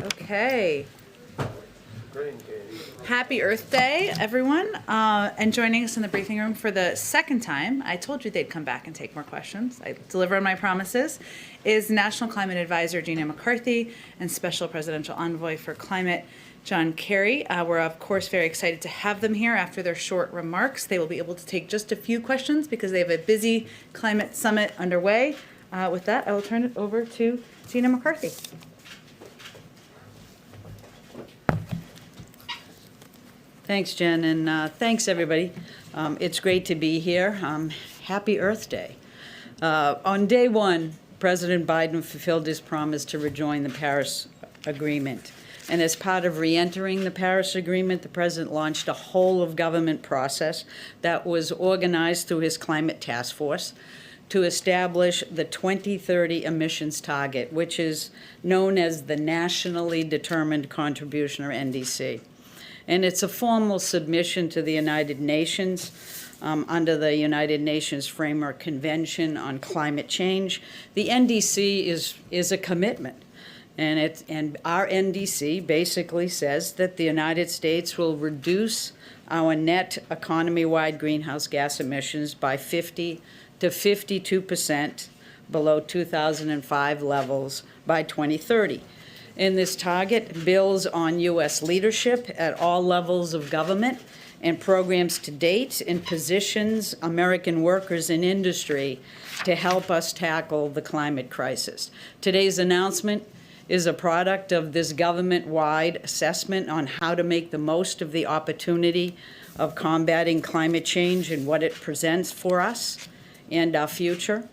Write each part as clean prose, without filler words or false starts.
Okay. Happy Earth Day, everyone. And joining us in the briefing room for the second time, I told you they'd come back and take more questions. I deliver on my promises, is National Climate Advisor Gina McCarthy and Special Presidential Envoy for Climate, John Kerry. We're, of course, very excited to have them here after their short remarks. They will be able to take just a few questions because they have a busy climate summit underway. With that, I will turn it over to Gina McCarthy. Thanks, Jen, and thanks, everybody. It's great to be here. Happy Earth Day. On day one, President Biden fulfilled his promise to rejoin the Paris Agreement. And as part of re-entering the Paris Agreement, the president launched a whole-of-government process that was organized through his climate task force to establish the 2030 emissions target, which is known as the Nationally Determined Contribution, or NDC. And it's a formal submission to the United Nations under the United Nations Framework Convention on Climate Change. The NDC is a commitment. And our NDC basically says that the United States will reduce our net economy-wide greenhouse gas emissions by 50 to 52% below 2005 levels by 2030. And this target builds on U.S. leadership at all levels of government and programs to date and positions American workers in industry to help us tackle the climate crisis. Today's announcement is a product of this government-wide assessment on how to make the most of the opportunity of combating climate change and what it presents for us and our future.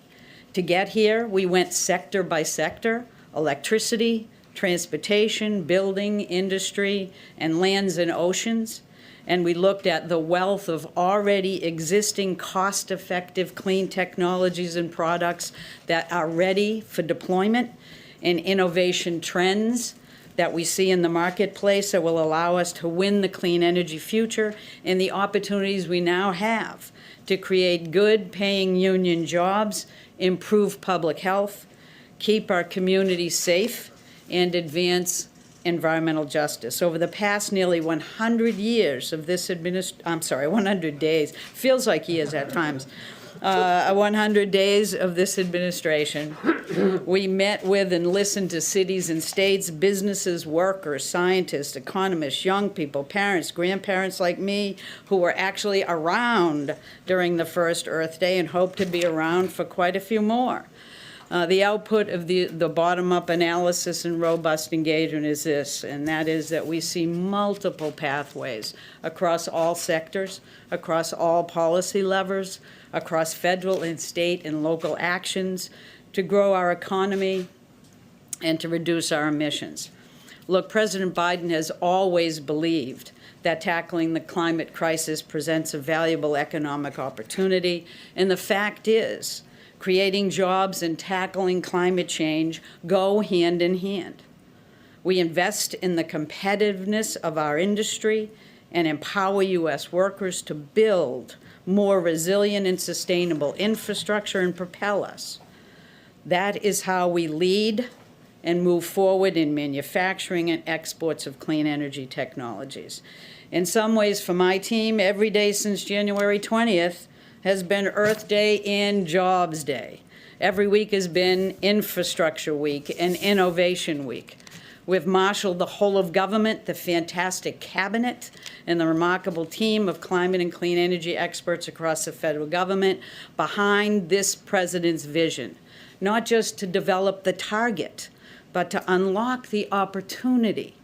To get here, we went sector by sector: electricity, transportation, building, industry, and lands and oceans. And we looked at the wealth of already existing cost-effective clean technologies and products that are ready for deployment, and innovation trends that we see in the marketplace that will allow us to win the clean energy future, and the opportunities we now have to create good paying union jobs, improve public health, keep our communities safe, and advance environmental justice. Over the past nearly 100 years of this 100 days, feels like years at times, 100 days of this administration, we met with and listened to cities and states, businesses, workers, scientists, economists, young people, parents, grandparents like me, who were actually around during the first Earth Day and hope to be around for quite a few more. The output of the bottom-up analysis and robust engagement is this, and that is that we see multiple pathways across all sectors, across all policy levers, across federal and state and local actions to grow our economy and to reduce our emissions. Look, President Biden has always believed that tackling the climate crisis presents a valuable economic opportunity, and the fact is, creating jobs and tackling climate change go hand in hand. We invest in the competitiveness of our industry and empower U.S. workers to build more resilient and sustainable infrastructure and propel us. That is how we lead and move forward in manufacturing and exports of clean energy technologies. In some ways, for my team, every day since January 20th, has been Earth Day and Jobs Day. Every week has been Infrastructure Week and Innovation Week. We've marshaled the whole of government, the fantastic cabinet, and the remarkable team of climate and clean energy experts across the federal government behind this president's vision, not just to develop the target, but to unlock the opportunity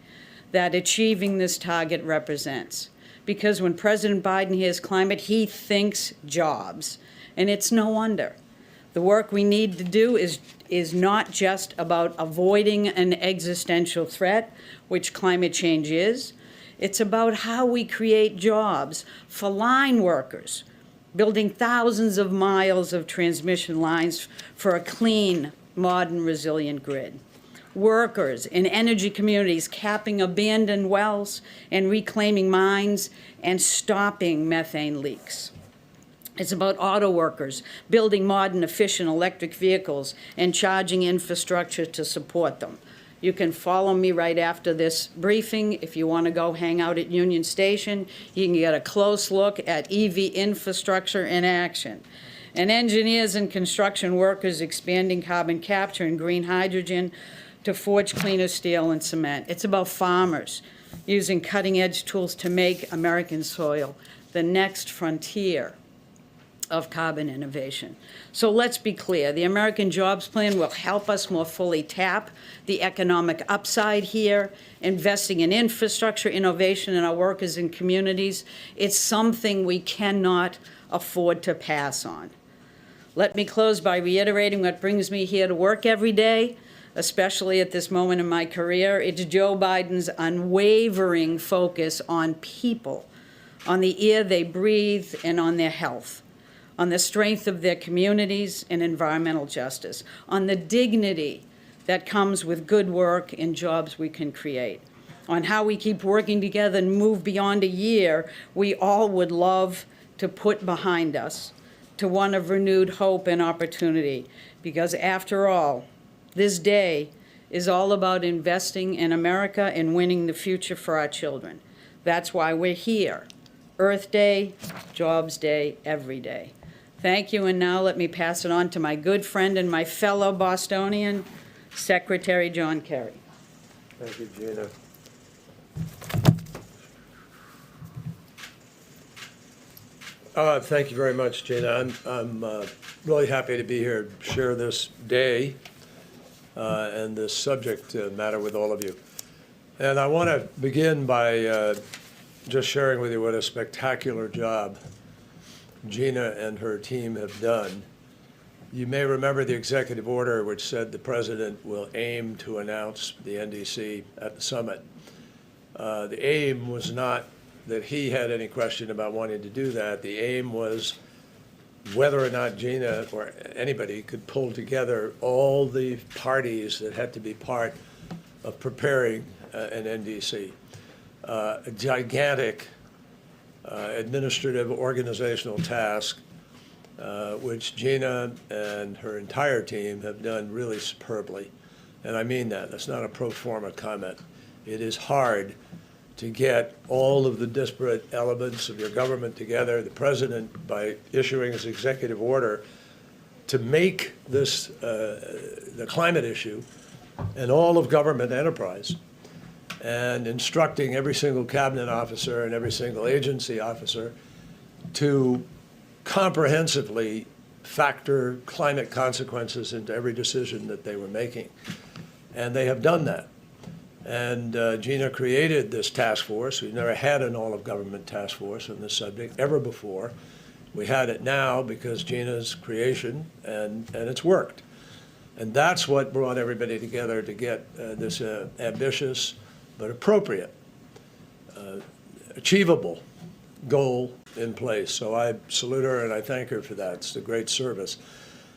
that achieving this target represents. Because when President Biden hears climate, he thinks jobs. And it's no wonder. The work we need to do is not just about avoiding an existential threat, which climate change is. It's about how we create jobs for line workers, building thousands of miles of transmission lines for a clean, modern, resilient grid. Workers in energy communities capping abandoned wells and reclaiming mines and stopping methane leaks. It's about auto workers building modern, efficient electric vehicles and charging infrastructure to support them. You can follow me right after this briefing. If you want to go hang out at Union Station, you can get a close look at EV infrastructure in action. And engineers and construction workers expanding carbon capture and green hydrogen to forge cleaner steel and cement. It's about farmers using cutting-edge tools to make American soil the next frontier of carbon innovation. So let's be clear, the American Jobs Plan will help us more fully tap the economic upside here, investing in infrastructure, innovation in our workers and communities. It's something we cannot afford to pass on. Let me close by reiterating what brings me here to work every day, especially at this moment in my career. It's Joe Biden's unwavering focus on people, on the air they breathe, and on their health, on the strength of their communities and environmental justice, on the dignity that comes with good work and jobs we can create, on how we keep working together and move beyond a year we all would love to put behind us, to one of renewed hope and opportunity. Because after all, this day is all about investing in America and winning the future for our children. That's why we're here. Earth Day, Jobs Day, every day. Thank you, and now let me pass it on to my good friend and my fellow Bostonian, Secretary John Kerry. Thank you, Gina. Thank you very much, Gina. I'm really happy to be here to share this day and this subject matter with all of you. And I want to begin by just sharing with you what a spectacular job Gina and her team have done. You may remember the executive order which said the president will aim to announce the NDC at the summit. The aim was not that he had any question about wanting to do that. The aim was whether or not Gina or anybody could pull together all the parties that had to be part of preparing an NDC. A gigantic administrative organizational task, which Gina and her entire team have done really superbly. And I mean that. That's not a pro forma comment. It is hard to get all of the disparate elements of your government together. The president, by issuing his executive order to make this the climate issue and all of government enterprise, and instructing every single cabinet officer and every single agency officer to comprehensively factor climate consequences into every decision that they were making. And they have done that. And Gina created this task force. We've never had an all-of-government task force on this subject ever before. We had it now because Gina's creation, and it's worked. And that's what brought everybody together to get this ambitious but appropriate, achievable goal in place. So I salute her and I thank her for that. It's a great service.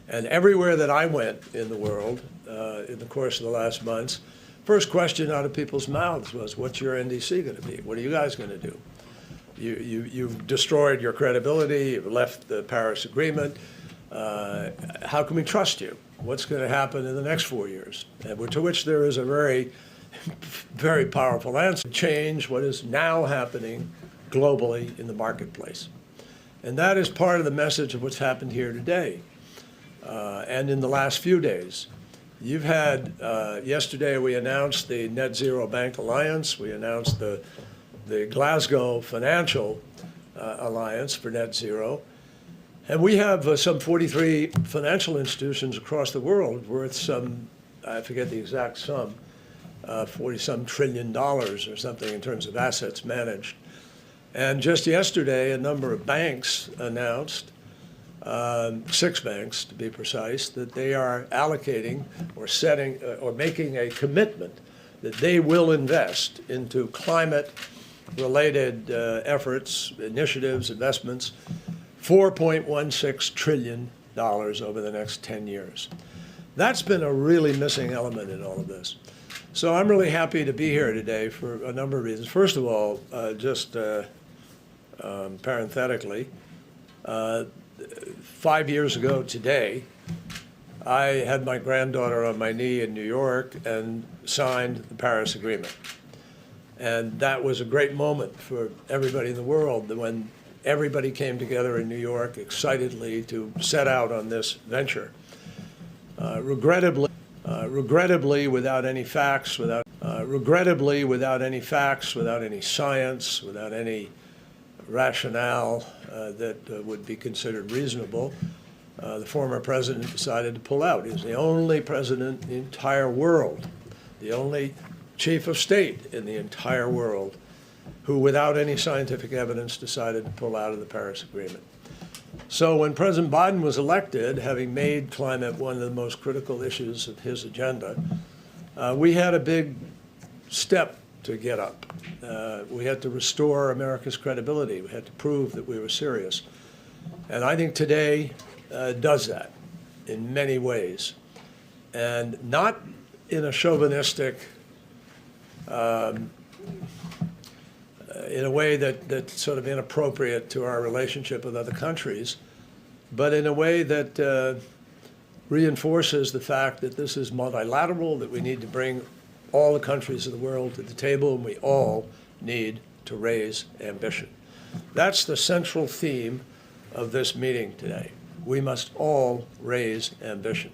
And everywhere that I went in the world in the course of the last months, first question out of people's mouths was, what's your NDC going to be? What are you guys going to do? You've destroyed your credibility. You've left the Paris Agreement. How can we trust you? What's going to happen in the next 4 years? And to which there is a very, very powerful answer. Change what is now happening globally in the marketplace. And that is part of the message of what's happened here today and in the last few days. You've had, yesterday we announced the Net Zero Bank Alliance. We announced the Glasgow Financial Alliance for Net Zero. And we have some 43 financial institutions across the world worth some, I forget the exact sum, 40-some trillion dollars or something in terms of assets managed. And just yesterday, a number of banks announced, 6 banks to be precise, that they are allocating or setting or making a commitment that they will invest into climate-related efforts, initiatives, investments, $4.16 trillion over the next 10 years. That's been a really missing element in all of this. So I'm really happy to be here today for a number of reasons. First of all, just parenthetically, 5 years ago today, I had my granddaughter on my knee in New York and signed the Paris Agreement. And that was a great moment for everybody in the world when everybody came together in New York excitedly to set out on this venture. Regrettably, without any facts, without any science, without any rationale that would be considered reasonable, the former president decided to pull out. He was the only president in the entire world, the only chief of state in the entire world who, without any scientific evidence, decided to pull out of the Paris Agreement. So when President Biden was elected, having made climate one of the most critical issues of his agenda, we had a big step to get up. We had to restore America's credibility. We had to prove that we were serious. And I think today does that in many ways. And not in a chauvinistic, in a way that's sort of inappropriate to our relationship with other countries, but in a way that reinforces the fact that this is multilateral, that we need to bring all the countries of the world to the table, and we all need to raise ambition. That's the central theme of this meeting today. We must all raise ambition.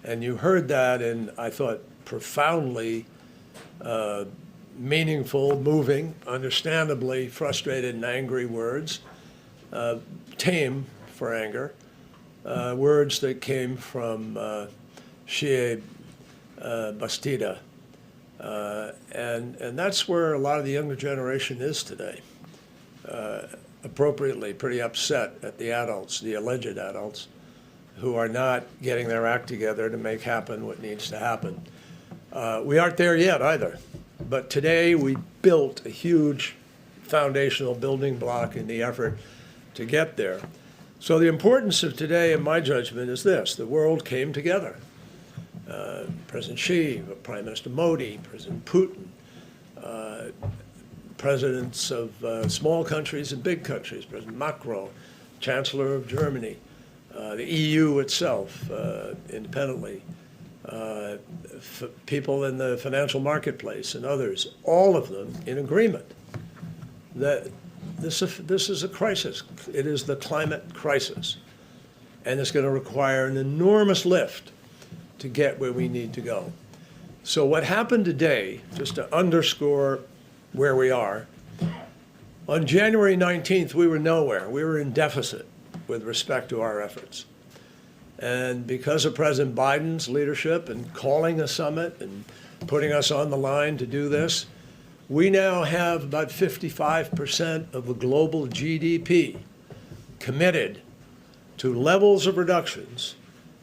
And you heard that in, I thought, profoundly meaningful, moving, understandably frustrated and angry words, tame for anger, words that came from Shea Bastida. And that's where a lot of the younger generation is today, appropriately pretty upset at the adults, the alleged adults, who are not getting their act together to make happen what needs to happen. We aren't there yet either. But today we built a huge foundational building block in the effort to get there. So the importance of today, in my judgment, is this. The world came together. President Xi, Prime Minister Modi, President Putin, presidents of small countries and big countries, President Macron, Chancellor of Germany, the EU itself, independently, people in the financial marketplace and others, all of them in agreement that this is a crisis. It is the climate crisis. And it's going to require an enormous lift to get where we need to go. So what happened today, just to underscore where we are, on January 19th, we were nowhere. We were in deficit with respect to our efforts. And because of President Biden's leadership and calling a summit and putting us on the line to do this, we now have about 55% of the global GDP committed to levels of reductions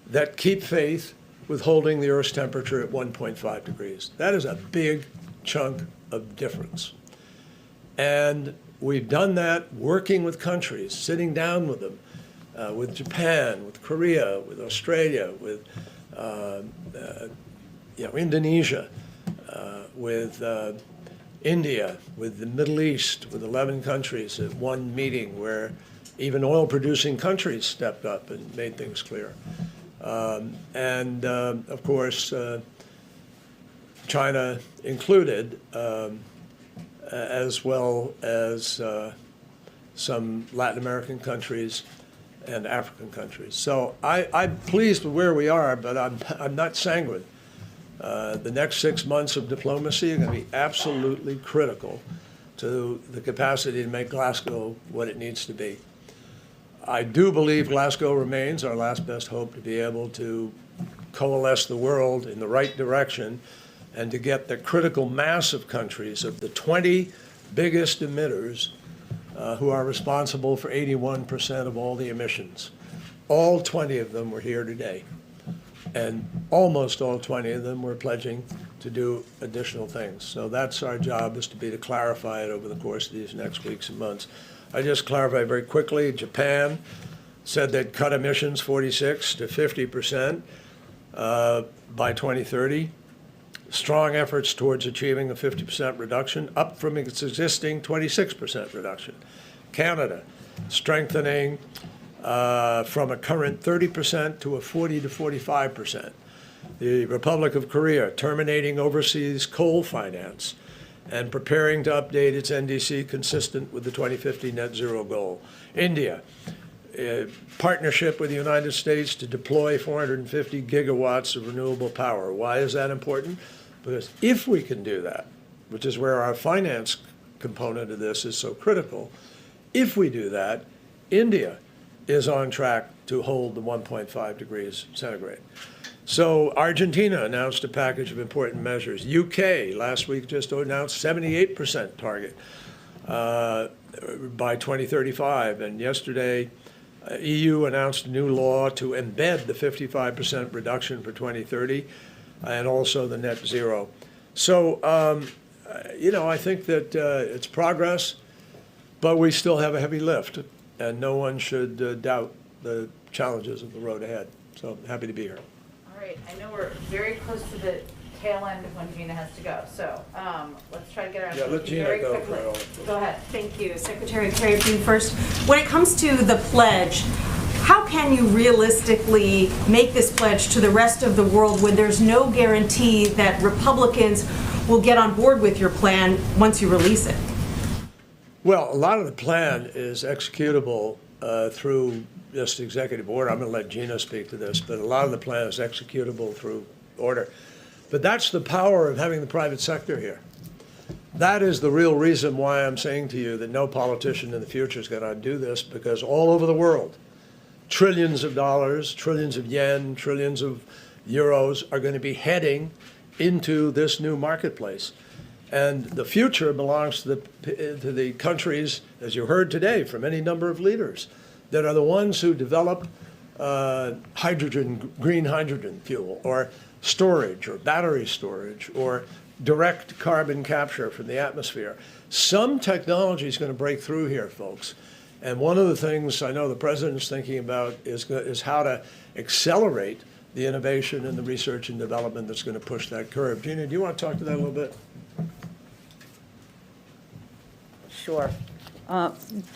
that keep faith with holding the Earth's temperature at 1.5 degrees. That is a big chunk of difference. And we've done that working with countries, sitting down with them, with Japan, with Korea, with Australia, with Indonesia, with India, with the Middle East, with 11 countries at one meeting where even oil-producing countries stepped up and made things clear. Of course, China included, as well as some Latin American countries and African countries. So I'm pleased with where we are, but I'm not sanguine. The next 6 months of diplomacy are going to be absolutely critical to the capacity to make Glasgow what it needs to be. I do believe Glasgow remains our last best hope to be able to coalesce the world in the right direction and to get the critical mass of countries, of the 20 biggest emitters, who are responsible for 81% of all the emissions. All 20 of them were here today. And almost all 20 of them were pledging to do additional things. So that's our job, is to be to clarify it over the course of these next weeks and months. I just clarify very quickly, Japan said they'd cut emissions 46 to 50% by 2030. Strong efforts towards achieving a 50% reduction, up from its existing 26% reduction. Canada, strengthening from a current 30% to a 40 to 45%. The Republic of Korea terminating overseas coal finance and preparing to update its NDC consistent with the 2050 net zero goal. India, partnership with the United States to deploy 450 gigawatts of renewable power. Why is that important? Because if we can do that, which is where our finance component of this is so critical, if we do that, India is on track to hold the 1.5 degrees centigrade. So Argentina announced a package of important measures. UK last week just announced 78% target by 2035. And yesterday, EU announced a new law to embed the 55% reduction for 2030 and also the net zero. So, I think that it's progress, but we still have a heavy lift, and no one should doubt the challenges of the road ahead. So happy to be here. All right, I know we're very close to the tail end of when Gina has to go, so let's try to get around. Yeah, let Gina very go quickly. for it. Go ahead. Thank you. Secretary Kerry being first. When it comes to the pledge, how can you realistically make this pledge to the rest of the world when there's no guarantee that Republicans will get on board with your plan once you release it? Well, a lot of the plan is executable through just executive order. I'm going to let Gina speak to this, but a lot of the plan is executable through order. But that's the power of having the private sector here. That is the real reason why I'm saying to you that no politician in the future is going to do this, because all over the world, trillions of dollars, trillions of yen, trillions of euros are going to be heading into this new marketplace. And the future belongs to the countries, as you heard today from any number of leaders, that are the ones who develop hydrogen, green hydrogen fuel, or storage, or battery storage, or direct carbon capture from the atmosphere. Some technology is going to break through here, folks. And one of the things I know the president's thinking about is how to accelerate the innovation and the research and development that's going to push that curve. Gina, do you want to talk to that a little bit? Sure.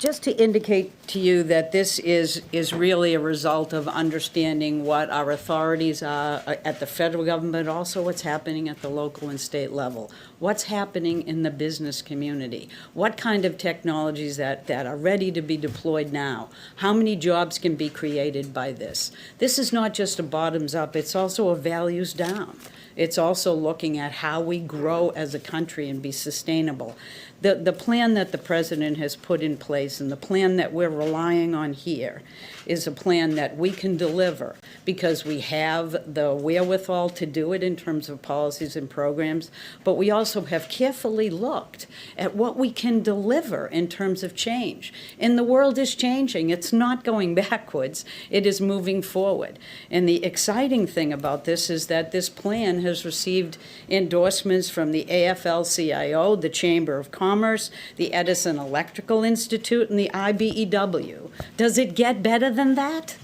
Just to indicate to you that this is really a result of understanding what our authorities are at the federal government, but also what's happening at the local and state level. What's happening in the business community? What kind of technologies that are ready to be deployed now? How many jobs can be created by this? This is not just a bottoms up, it's also a values down. It's also looking at how we grow as a country and be sustainable. The plan that the president has put in place and the plan that we're relying on here is a plan that we can deliver because we have the wherewithal to do it in terms of policies and programs, but we also have carefully looked at what we can deliver in terms of change. And the world is changing. It's not going backwards. It is moving forward. And the exciting thing about this is that this plan has received endorsements from the AFL-CIO, the Chamber of Commerce, the Edison Electrical Institute, and the IBEW. Does it get better than that?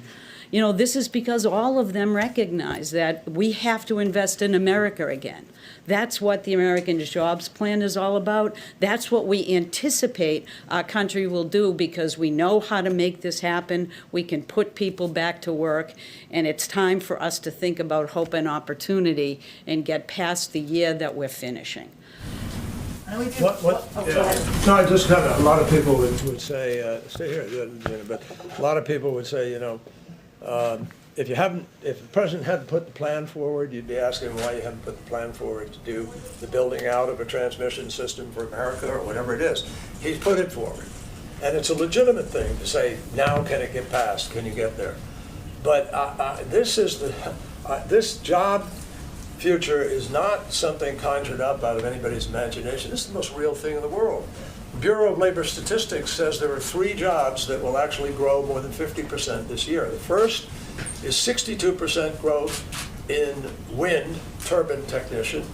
You know, this is because all of them recognize that we have to invest in America again. That's what the American Jobs Plan is all about. That's what we anticipate our country will do because we know how to make this happen. We can put people back to work, and it's time for us to think about hope and opportunity and get past the year that we're finishing. No, I just kind of, a lot of people would say, stay here, Gina, but a lot of people would say, if the president hadn't put the plan forward, you'd be asking why you haven't put the plan forward to do the building out of a transmission system for America or whatever it is. He's put it forward. And it's a legitimate thing to say, now can it get passed? Can you get there? But this job future is not something conjured up out of anybody's imagination. This is the most real thing in the world. The Bureau of Labor Statistics says there are 3 jobs that will actually grow more than 50% this year. The first is 62% growth in wind turbine technician.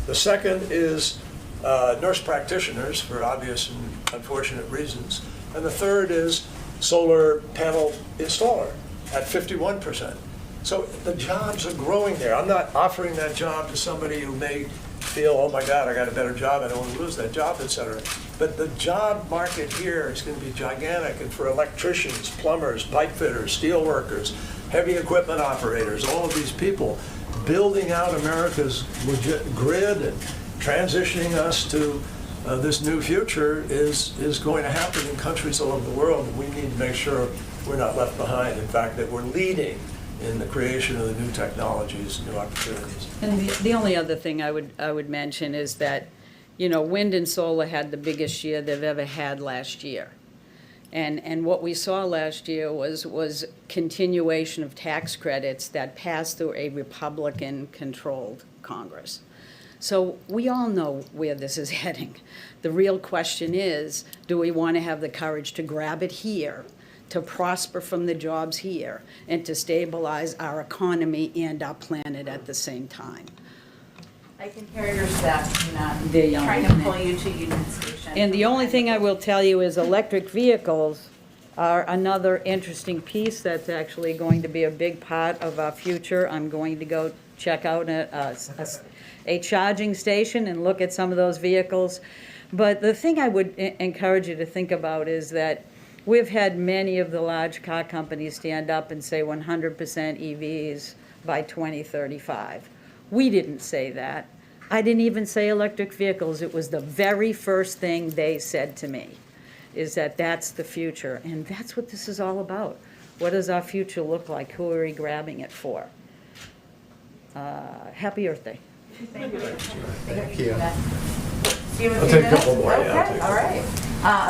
The second is nurse practitioners for obvious and unfortunate reasons. And the third is solar panel installer at 51%. So the jobs are growing there. I'm not offering that job to somebody who may feel, oh my God, I got a better job, I don't want to lose that job, et cetera. But the job market here is going to be gigantic, and for electricians, plumbers, pipe fitters, steel workers, heavy equipment operators, all of these people, building out America's grid and transitioning us to this new future is going to happen in countries all over the world, and we need to make sure we're not left behind. In fact, that we're leading in the creation of the new technologies, new opportunities. And the only other thing I would mention is that, you know, wind and solar had the biggest year they've ever had last year. And what we saw last year was continuation of tax credits that passed through a Republican-controlled Congress. So we all know where this is heading. The real question is, do we want to have the courage to grab it here, to prosper from the jobs here, and to stabilize our economy and our planet at the same time? I can hear your staff, Gina, They're yelling trying at to me. pull you to Union Station. And the only thing I will tell you is electric vehicles are another interesting piece that's actually going to be a big part of our future. I'm going to go check out a charging station and look at some of those vehicles. But the thing I would encourage you to think about is that we've had many of the large car companies stand up and say 100% EVs by 2035. We didn't say that. I didn't even say electric vehicles. It was the very first thing they said to me, is that that's the future. And that's what this is all about. What does our future look like? Who are we grabbing it for? Happy Earth Day. Thank you. Thank you. I'll take a couple more. Okay, Yeah, I'll take a all right.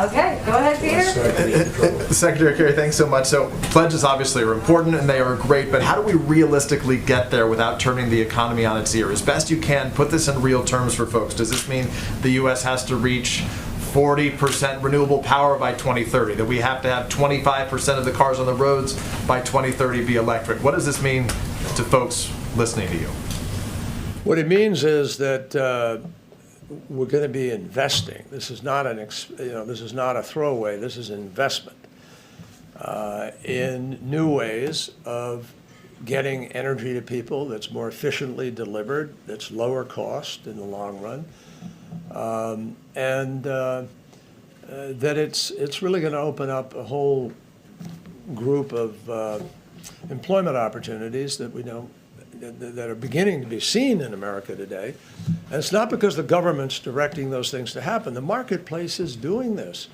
Okay, go ahead, Peter. Secretary Kerry, thanks so much. So pledges obviously are important and they are great, but how do we realistically get there without turning the economy on its ear? As best you can, put this in real terms for folks. Does this mean the U.S. has to reach 40% renewable power by 2030, that we have to have 25% of the cars on the roads by 2030 be electric? What does this mean to folks listening to you? What it means is that we're going to be investing. This is not this is not a throwaway. This is investment in new ways of getting energy to people that's more efficiently delivered, that's lower cost in the long run, and that it's really going to open up a whole group of employment opportunities that we don't. That are beginning to be seen in America today. And it's not because the government's directing those things to happen. The marketplace is doing this.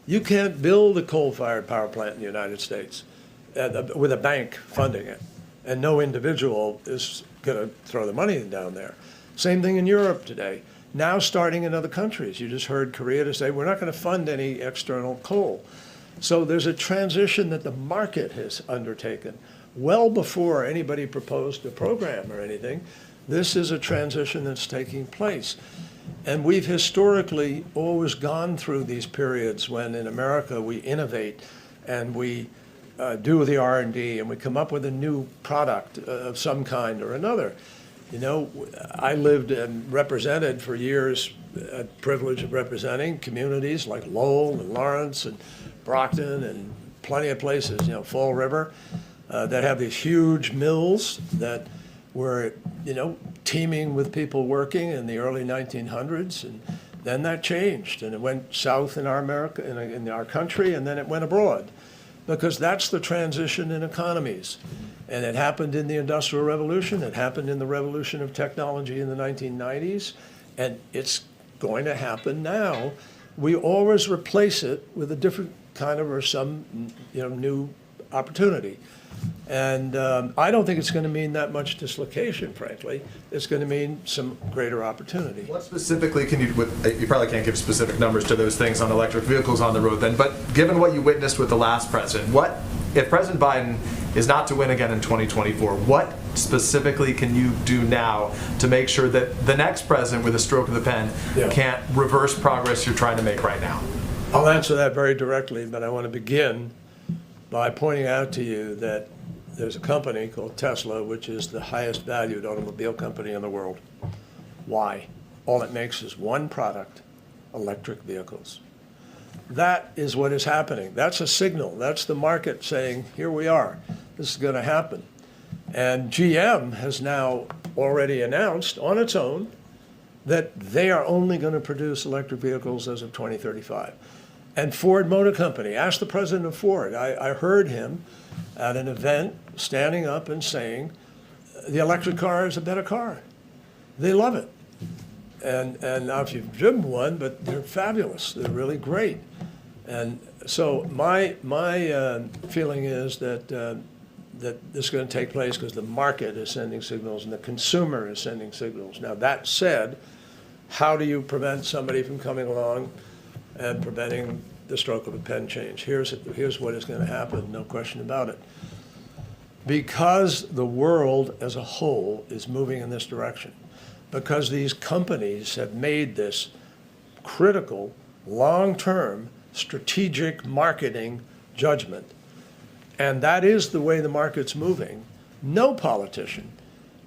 You can't build a coal-fired power plant in the United States with a bank funding it, and no individual is going to throw the money down there. Same thing in Europe today. Now starting in other countries. You just heard Korea to say, we're not going to fund any external coal. So there's a transition that the market has undertaken. Well before anybody proposed a program or anything, this is a transition that's taking place. And we've historically always gone through these periods when in America we innovate and we do the R&D and we come up with a new product of some kind or another. You know, I lived and represented for years, a privilege of representing communities like Lowell and Lawrence and Brockton and plenty of places, you know, Fall River. That have these huge mills that were, you know, teeming with people working in the early 1900s, and then that changed, and it went south in our America, in our country, and then it went abroad, because that's the transition in economies, and it happened in the Industrial Revolution, it happened in the revolution of technology in the 1990s, and it's going to happen now. We always replace it with a different kind of or some, you know, new opportunity. And I don't think it's going to mean that much dislocation, frankly. It's going to mean some greater opportunity. What specifically can you, you probably can't give specific numbers to those things on electric vehicles on the road then, but given what you witnessed with the last president, what, if President Biden is not to win again in 2024, what specifically can you do now to make sure that the next president with a stroke of the pen can't reverse progress you're trying to make right now? I'll answer that very directly, but I want to begin by pointing out to you that there's a company called Tesla, which is the highest valued automobile company in the world. Why? All it makes is one product, electric vehicles. That is what is happening. That's a signal. That's the market saying, here we are. This is going to happen. And GM has now already announced on its own that they are only going to produce electric vehicles as of 2035. And Ford Motor Company, ask the president of Ford. I heard him at an event standing up and saying, the electric car is a better car. They love it. And now if you've driven one, but they're fabulous. They're really great. And so my feeling is that that this is going to take place because the market is sending signals and the consumer is sending signals. Now, that said, how do you prevent somebody from coming along and preventing the stroke of a pen change? Here's what is going to happen, no question about it. Because the world as a whole is moving in this direction, because these companies have made this critical, long-term, strategic marketing judgment, and that is the way the market's moving, no politician,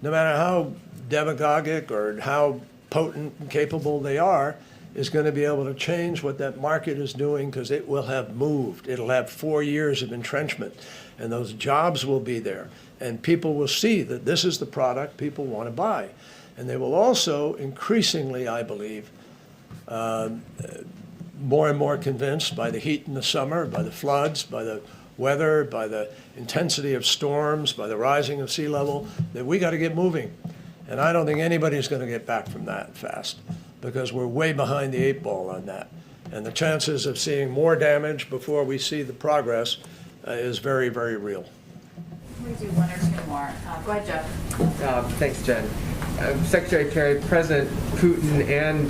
no matter how demagogic or how potent and capable they are, is going to be able to change what that market is doing, because it will have moved. It'll have 4 years of entrenchment, and those jobs will be there. And people will see that this is the product people want to buy. And they will also increasingly, I believe, more and more convinced by the heat in the summer, by the floods, by the weather, by the intensity of storms, by the rising of sea level, that we got to get moving. And I don't think anybody's going to get back from that fast, because we're way behind the 8 ball on that. And the chances of seeing more damage before we see the progress is very, very real. We do one or two more. Go ahead, Jeff. Thanks, Jen. Secretary Kerry, President Putin and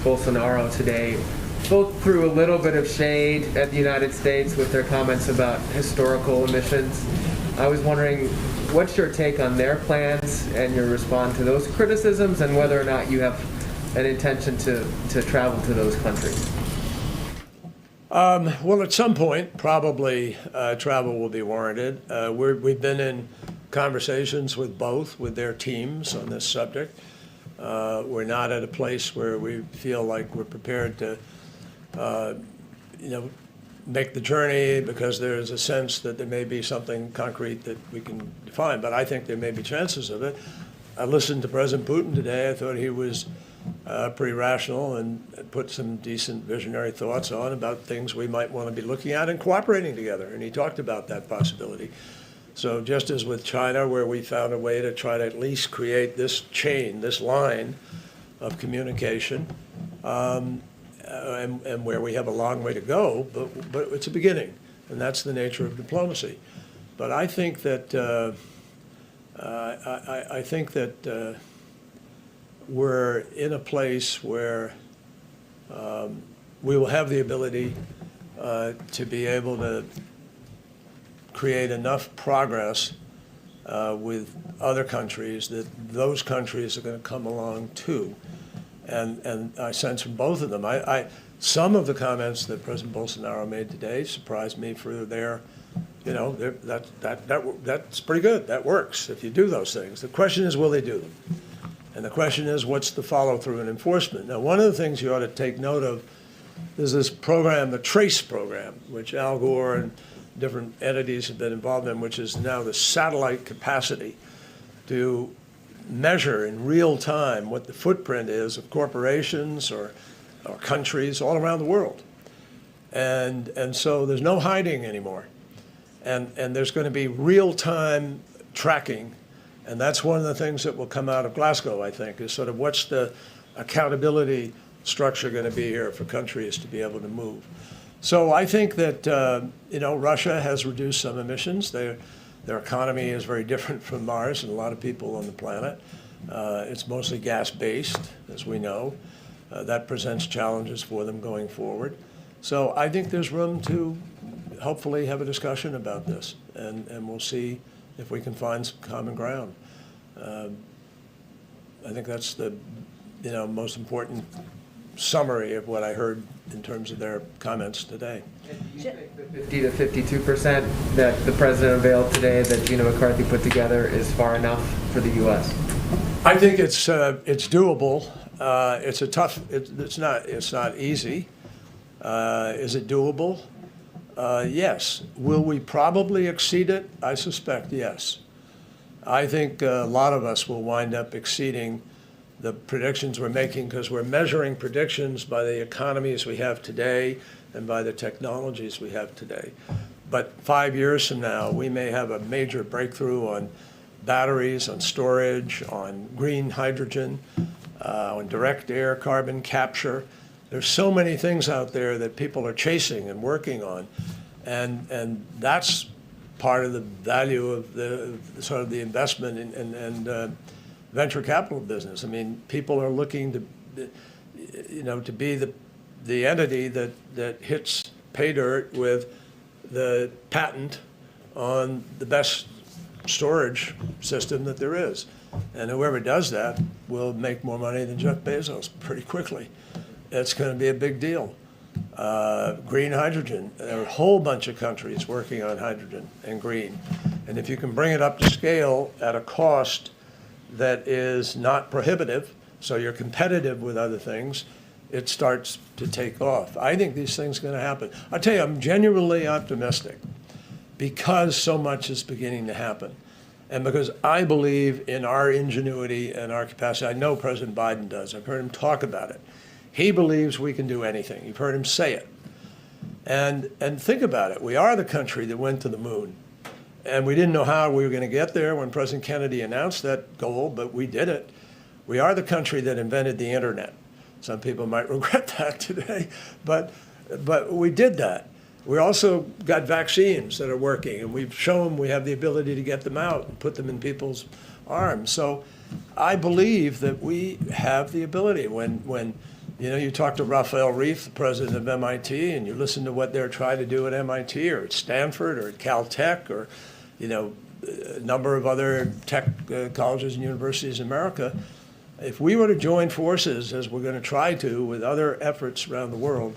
Bolsonaro today both threw a little bit of shade at the United States with their comments about historical emissions. I was wondering, what's your take on their plans and your response to those criticisms, and whether or not you have an intention to travel to those countries? Well, at some point, probably travel will be warranted. We've been in conversations with both, with their teams on this subject. We're not at a place where we feel like we're prepared to, make the journey, because there's a sense that there may be something concrete that we can define. But I think there may be chances of it. I listened to President Putin today. I thought he was pretty rational and put some decent visionary thoughts on about things we might want to be looking at and cooperating together. And he talked about that possibility. So just as with China, where we found a way to try to at least create this chain, this line of communication, and where we have a long way to go, but it's a beginning, and that's the nature of diplomacy. But I think that we're in a place where we will have the ability to be able to create enough progress with other countries that those countries are going to come along too. And I sense from both of them, some of the comments that President Bolsonaro made today surprised me for their, that's pretty good. That works if you do those things. The question is, will they do them? And the question is, what's the follow-through and enforcement? Now, one of the things you ought to take note of is this program, the TRACE program, which Al Gore and different entities have been involved in, which is now the satellite capacity to measure in real time what the footprint is of corporations or countries all around the world. And so there's no hiding anymore. And there's going to be real-time tracking. And that's one of the things that will come out of Glasgow, I think, is sort of what's the accountability structure going to be here for countries to be able to move. So I think that, Russia has reduced some emissions. Their economy is very different from ours and a lot of people on the planet. It's mostly gas-based, as we know. That presents challenges for them going forward. So I think there's room to hopefully have a discussion about this, and we'll see if we can find some common ground. I think that's the most important summary of what I heard in terms of their comments today. Do you think the 50 to 52% that the president unveiled today, that Gina McCarthy put together, is far enough for the U.S.? I think it's doable. It's a tough. It's not easy. Is it doable? Yes. Will we probably exceed it? I suspect yes. I think a lot of us will wind up exceeding the predictions we're making, because we're measuring predictions by the economies we have today and by the technologies we have today. But 5 years from now, we may have a major breakthrough on batteries, on storage, on green hydrogen, on direct air carbon capture. There's so many things out there that people are chasing and working on, and that's part of the value of the sort of the investment and venture capital business. I mean, people are looking to, to be the entity that hits pay dirt with the patent on the best storage system that there is. And whoever does that will make more money than Jeff Bezos pretty quickly. It's going to be a big deal. Green hydrogen, there are a whole bunch of countries working on hydrogen and green. And if you can bring it up to scale at a cost that is not prohibitive, so you're competitive with other things, it starts to take off. I think these things are going to happen. I tell you, I'm genuinely optimistic because so much is beginning to happen. And because I believe in our ingenuity and our capacity. I know President Biden does. I've heard him talk about it. He believes we can do anything. You've heard him say it. And think about it. We are the country that went to the moon. And we didn't know how we were going to get there when President Kennedy announced that goal, but we did it. We are the country that invented the internet. Some people might regret that today, but we did that. We also got vaccines that are working, and we've shown we have the ability to get them out and put them in people's arms. So I believe that we have the ability. When you talk to Raphael Reif, the president of MIT, and you listen to what they're trying to do at MIT or at Stanford or at Caltech or a number of other tech colleges and universities in America, if we were to join forces, as we're going to try to with other efforts around the world,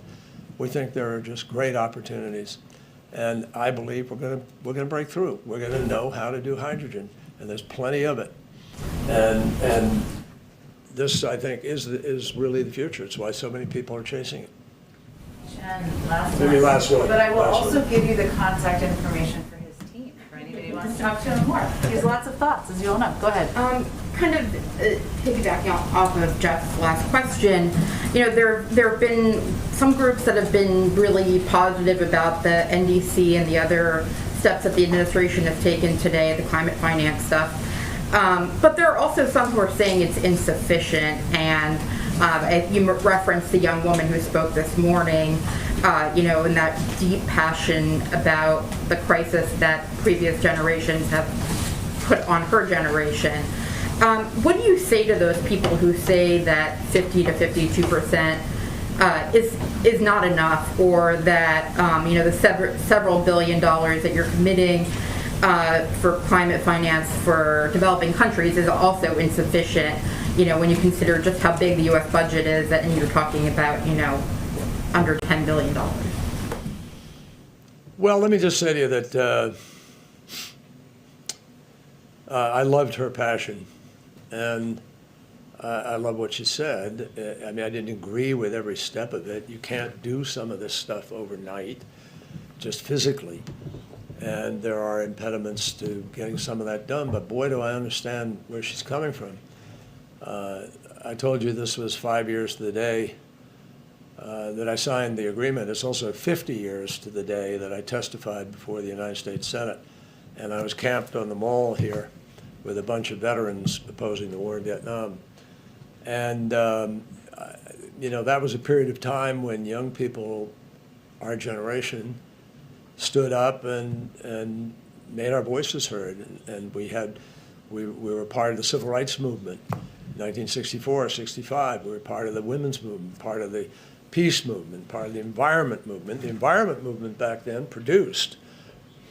we think there are just great opportunities. And I believe we're going to break through. We're going to know how to do hydrogen, and there's plenty of it. And this, I think, is really the future. It's why so many people are chasing it. Jen, last Maybe one. last one. But I will Last also one. give you the contact information for his team, for anybody who wants to talk to him more. He has lots of thoughts, as you all know. Go ahead. Kind of piggybacking off of Jeff's last question, there have been some groups that have been really positive about the NDC and the other steps that the administration has taken today, the climate finance stuff. But there are also some who are saying it's insufficient, and you referenced the young woman who spoke this morning, and that deep passion about the crisis that previous generations have put on her generation. What do you say to those people who say that 50 to 52% is not enough, or that the several billion dollars that you're committing for climate finance for developing countries is also insufficient? When you consider just how big the U.S. budget is, and you're talking about under $10 billion. Well, let me just say to you that I loved her passion. And I love what she said. I mean, I didn't agree with every step of it. You can't do some of this stuff overnight, just physically. And there are impediments to getting some of that done. But boy, do I understand where she's coming from. I told you this was 5 years to the day that I signed the agreement. It's also 50 years to the day that I testified before the United States Senate. And I was camped on the mall here with a bunch of veterans opposing the war in Vietnam. And, that was a period of time when young people, our generation, stood up and made our voices heard. And we were part of the civil rights movement. 1964, 65, we were part of the women's movement, part of the peace movement, part of the environment movement. The environment movement back then produced.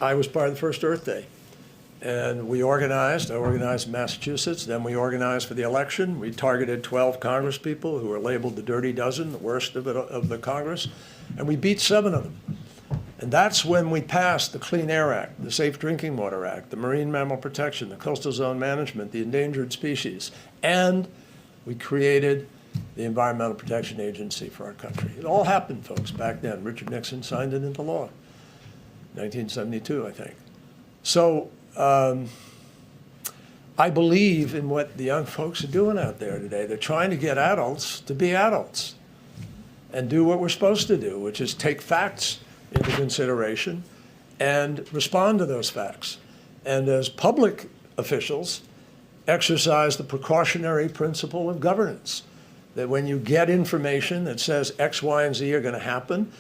I was part of the first Earth Day. And I organized in Massachusetts, then we organized for the election. We targeted 12 congresspeople who were labeled the dirty dozen, the worst of the Congress, and we beat 7 of them. And that's when we passed the Clean Air Act, the Safe Drinking Water Act, the Marine Mammal Protection, the Coastal Zone Management, the Endangered Species, and we created the Environmental Protection Agency for our country. It all happened, folks, back then. Richard Nixon signed it into law, 1972, I think. So I believe in what the young folks are doing out there today. They're trying to get adults to be adults and do what we're supposed to do, which is take facts into consideration and respond to those facts. And as public officials, exercise the precautionary principle of governance, that when you get information that says X, Y, and Z are going to happen,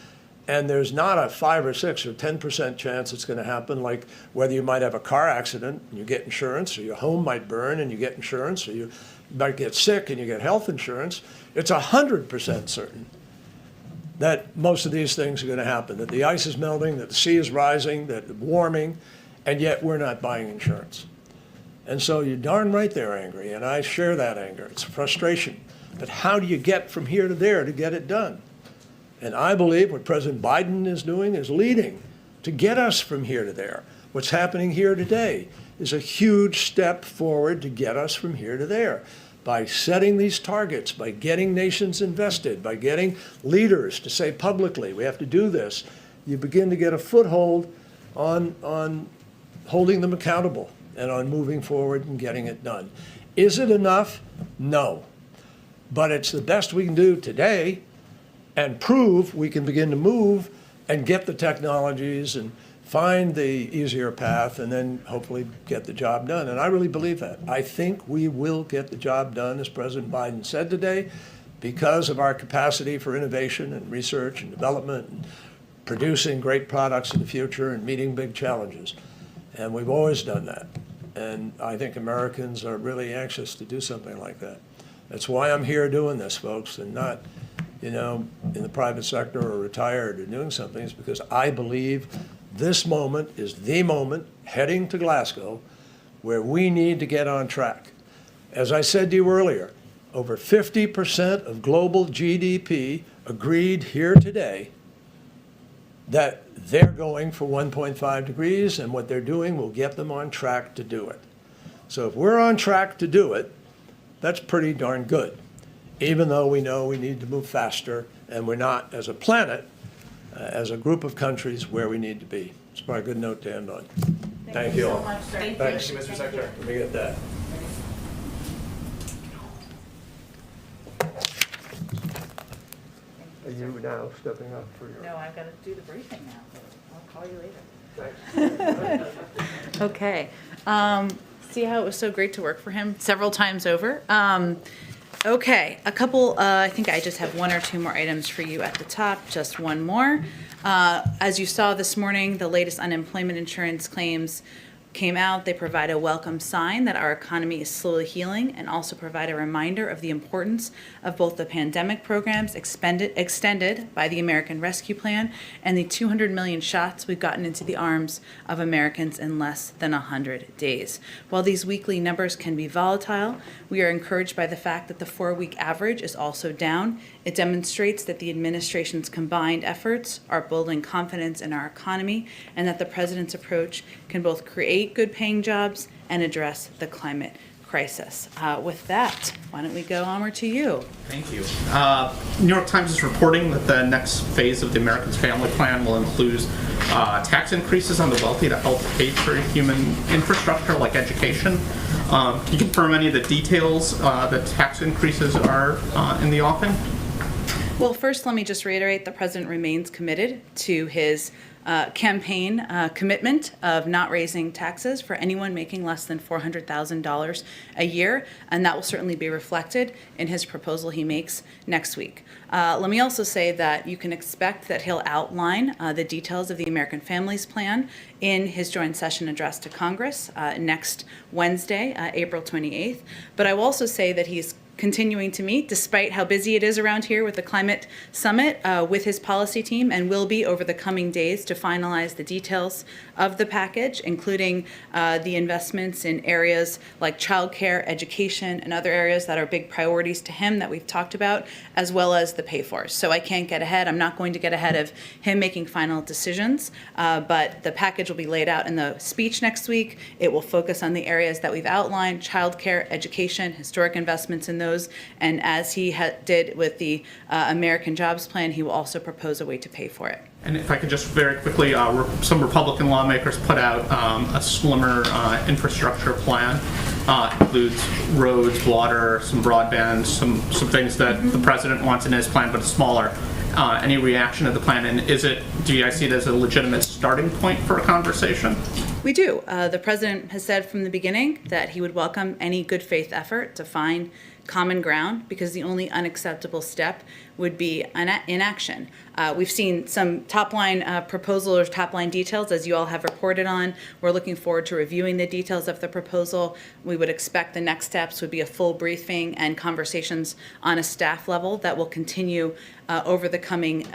and there's not a 5 or 6 or 10% chance it's going to happen, like whether you might have a car accident and you get insurance, or your home might burn and you get insurance, or you might get sick and you get health insurance. It's 100% certain that most of these things are going to happen, that the ice is melting, that the sea is rising, that it's warming, and yet we're not buying insurance. And so you're darn right they're angry, and I share that anger. It's a frustration. But how do you get from here to there to get it done? And I believe what President Biden is doing is leading to get us from here to there. What's happening here today is a huge step forward to get us from here to there. By setting these targets, by getting nations invested, by getting leaders to say publicly, we have to do this, you begin to get a foothold on holding them accountable and on moving forward and getting it done. Is it enough? No. But it's the best we can do today, and prove we can begin to move and get the technologies and find the easier path and then hopefully get the job done. And I really believe that. I think we will get the job done, as President Biden said today, because of our capacity for innovation and research and development and producing great products in the future and meeting big challenges. And we've always done that. And I think Americans are really anxious to do something like that. That's why I'm here doing this, folks, and not, in the private sector or retired or doing something. It's because I believe this moment is the moment heading to Glasgow where we need to get on track. As I said to you earlier, over 50% of global GDP agreed here today that they're going for 1.5 degrees, and what they're doing will get them on track to do it. So if we're on track to do it, that's pretty darn good, even though we know we need to move faster, and we're not, as a planet, as a group of countries, where we need to be. It's probably a good note to end on. Thank you all. so much, sir. Thanks. Thank you, Mr. Secretary. Let me get that. Are you now stepping up for your... No, I've got to do the briefing now. I'll call you later. Thanks. Okay. See how it was so great to work for him several times over? Okay, a couple, I think I just have one or two more items for you at the top, just one more. As you saw this morning, the latest unemployment insurance claims came out. They provide a welcome sign that our economy is slowly healing, and also provide a reminder of the importance of both the pandemic programs extended by the American Rescue Plan and the 200 million shots we've gotten into the arms of Americans in less than 100 days. While these weekly numbers can be volatile, we are encouraged by the fact that the 4-week average is also down. It demonstrates that the administration's combined efforts are building confidence in our economy, and that the president's approach can both create good-paying jobs and address the climate crisis. With that, why don't we go onward to you? Thank you. New York Times is reporting that the next phase of the Americans Family Plan will include tax increases on the wealthy to help pay for human infrastructure like education. Can you confirm any of the details that tax increases are in the offing? Well, first, let me just reiterate the president remains committed to his campaign commitment of not raising taxes for anyone making less than $400,000 a year, and that will certainly be reflected in his proposal he makes next week. Let me also say that you can expect that he'll outline the details of the American Families Plan in his joint session address to Congress next Wednesday, April 28th. But I will also say that he's continuing to meet, despite how busy it is around here with the climate summit, with his policy team, and will be over the coming days to finalize the details of the package, including the investments in areas like childcare, education, and other areas that are big priorities to him that we've talked about, as well as the pay-fors. So I can't get ahead. I'm not going to get ahead of him making final decisions, but the package will be laid out in the speech next week. It will focus on the areas that we've outlined: childcare, education, historic investments in those, and as he did with the American Jobs Plan, he will also propose a way to pay for it. And if I could just very quickly, some Republican lawmakers put out a slimmer infrastructure plan. includes roads, water, some broadband, some things that the president wants in his plan, but it's smaller. Any reaction to the plan, and do you guys see it as a legitimate starting point for a conversation? We do. The president has said from the beginning that he would welcome any good faith effort to find common ground, because the only unacceptable step would be inaction. We've seen some top-line proposal or top-line details, as you all have reported on. We're looking forward to reviewing the details of the proposal. We would expect the next steps would be a full briefing and conversations on a staff level that will continue over the coming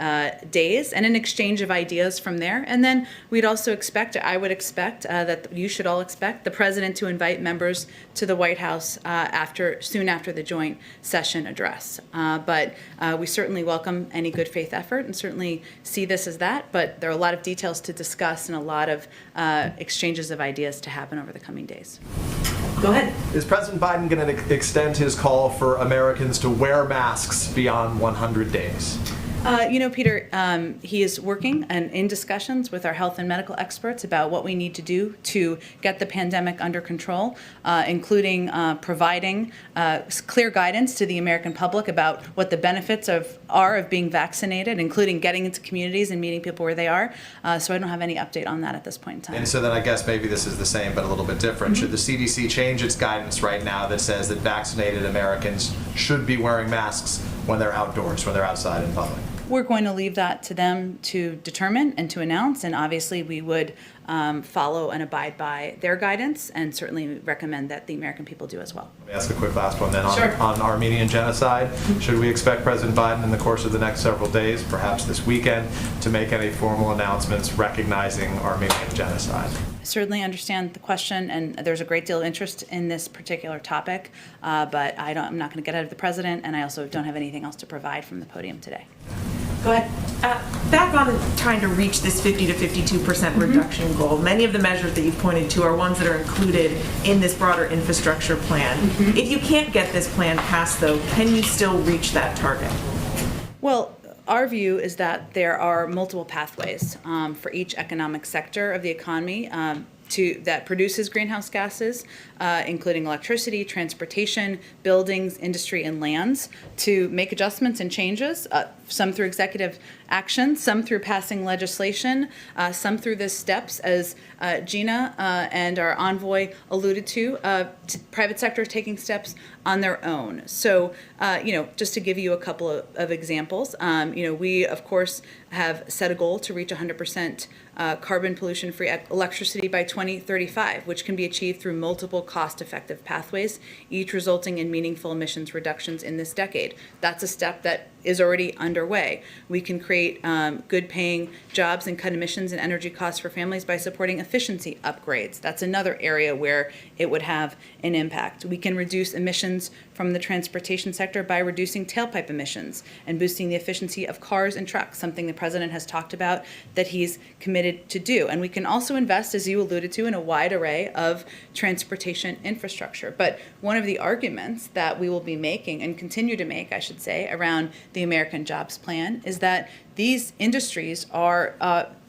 days, and an exchange of ideas from there. And then we'd also expect, I would expect, that you should all expect the president to invite members to the White House soon after the joint session address. But we certainly welcome any good faith effort and certainly see this as that, but there are a lot of details to discuss and a lot of exchanges of ideas to happen over the coming days. Go ahead. Is President Biden going to extend his call for Americans to wear masks beyond 100 days? Peter, he is working and in discussions with our health and medical experts about what we need to do to get the pandemic under control, including providing clear guidance to the American public about what the benefits are of being vaccinated, including getting into communities and meeting people where they are. So I don't have any update on that at this point in time. And so then I guess maybe this is the same but a little bit different. Should the CDC change its guidance right now that says that vaccinated Americans should be wearing masks when they're outdoors, when they're outside in public? We're going to leave that to them to determine and to announce, and obviously we would follow and abide by their guidance, and certainly recommend that the American people do as well. Let me ask a quick last one then Sure. on Armenian genocide. Should we expect President Biden in the course of the next several days, perhaps this weekend, to make any formal announcements recognizing Armenian genocide? I certainly understand the question, and there's a great deal of interest in this particular topic, but I'm not going to get ahead of the president, and I also don't have anything else to provide from the podium today. Go ahead. Back on trying to reach this 50 to 52% reduction goal, many of the measures that you've pointed to are ones that are included in this broader infrastructure plan. If you can't get this plan passed, though, can you still reach that target? Well, our view is that there are multiple pathways for each economic sector of the economy that produces greenhouse gases, including electricity, transportation, buildings, industry, and lands, to make adjustments and changes, some through executive action, some through passing legislation, some through the steps, as Gina and our envoy alluded to, private sector taking steps on their own. So, just to give you a couple of examples, we, of course, have set a goal to reach 100% carbon pollution-free electricity by 2035, which can be achieved through multiple cost-effective pathways, each resulting in meaningful emissions reductions in this decade. That's a step that is already underway. We can create good-paying jobs and cut emissions and energy costs for families by supporting efficiency upgrades. That's another area where it would have an impact. We can reduce emissions from the transportation sector by reducing tailpipe emissions and boosting the efficiency of cars and trucks, something the president has talked about that he's committed to do. And we can also invest, as you alluded to, in a wide array of transportation infrastructure. But one of the arguments that we will be making, and continue to make, I should say, around the American Jobs Plan is that these industries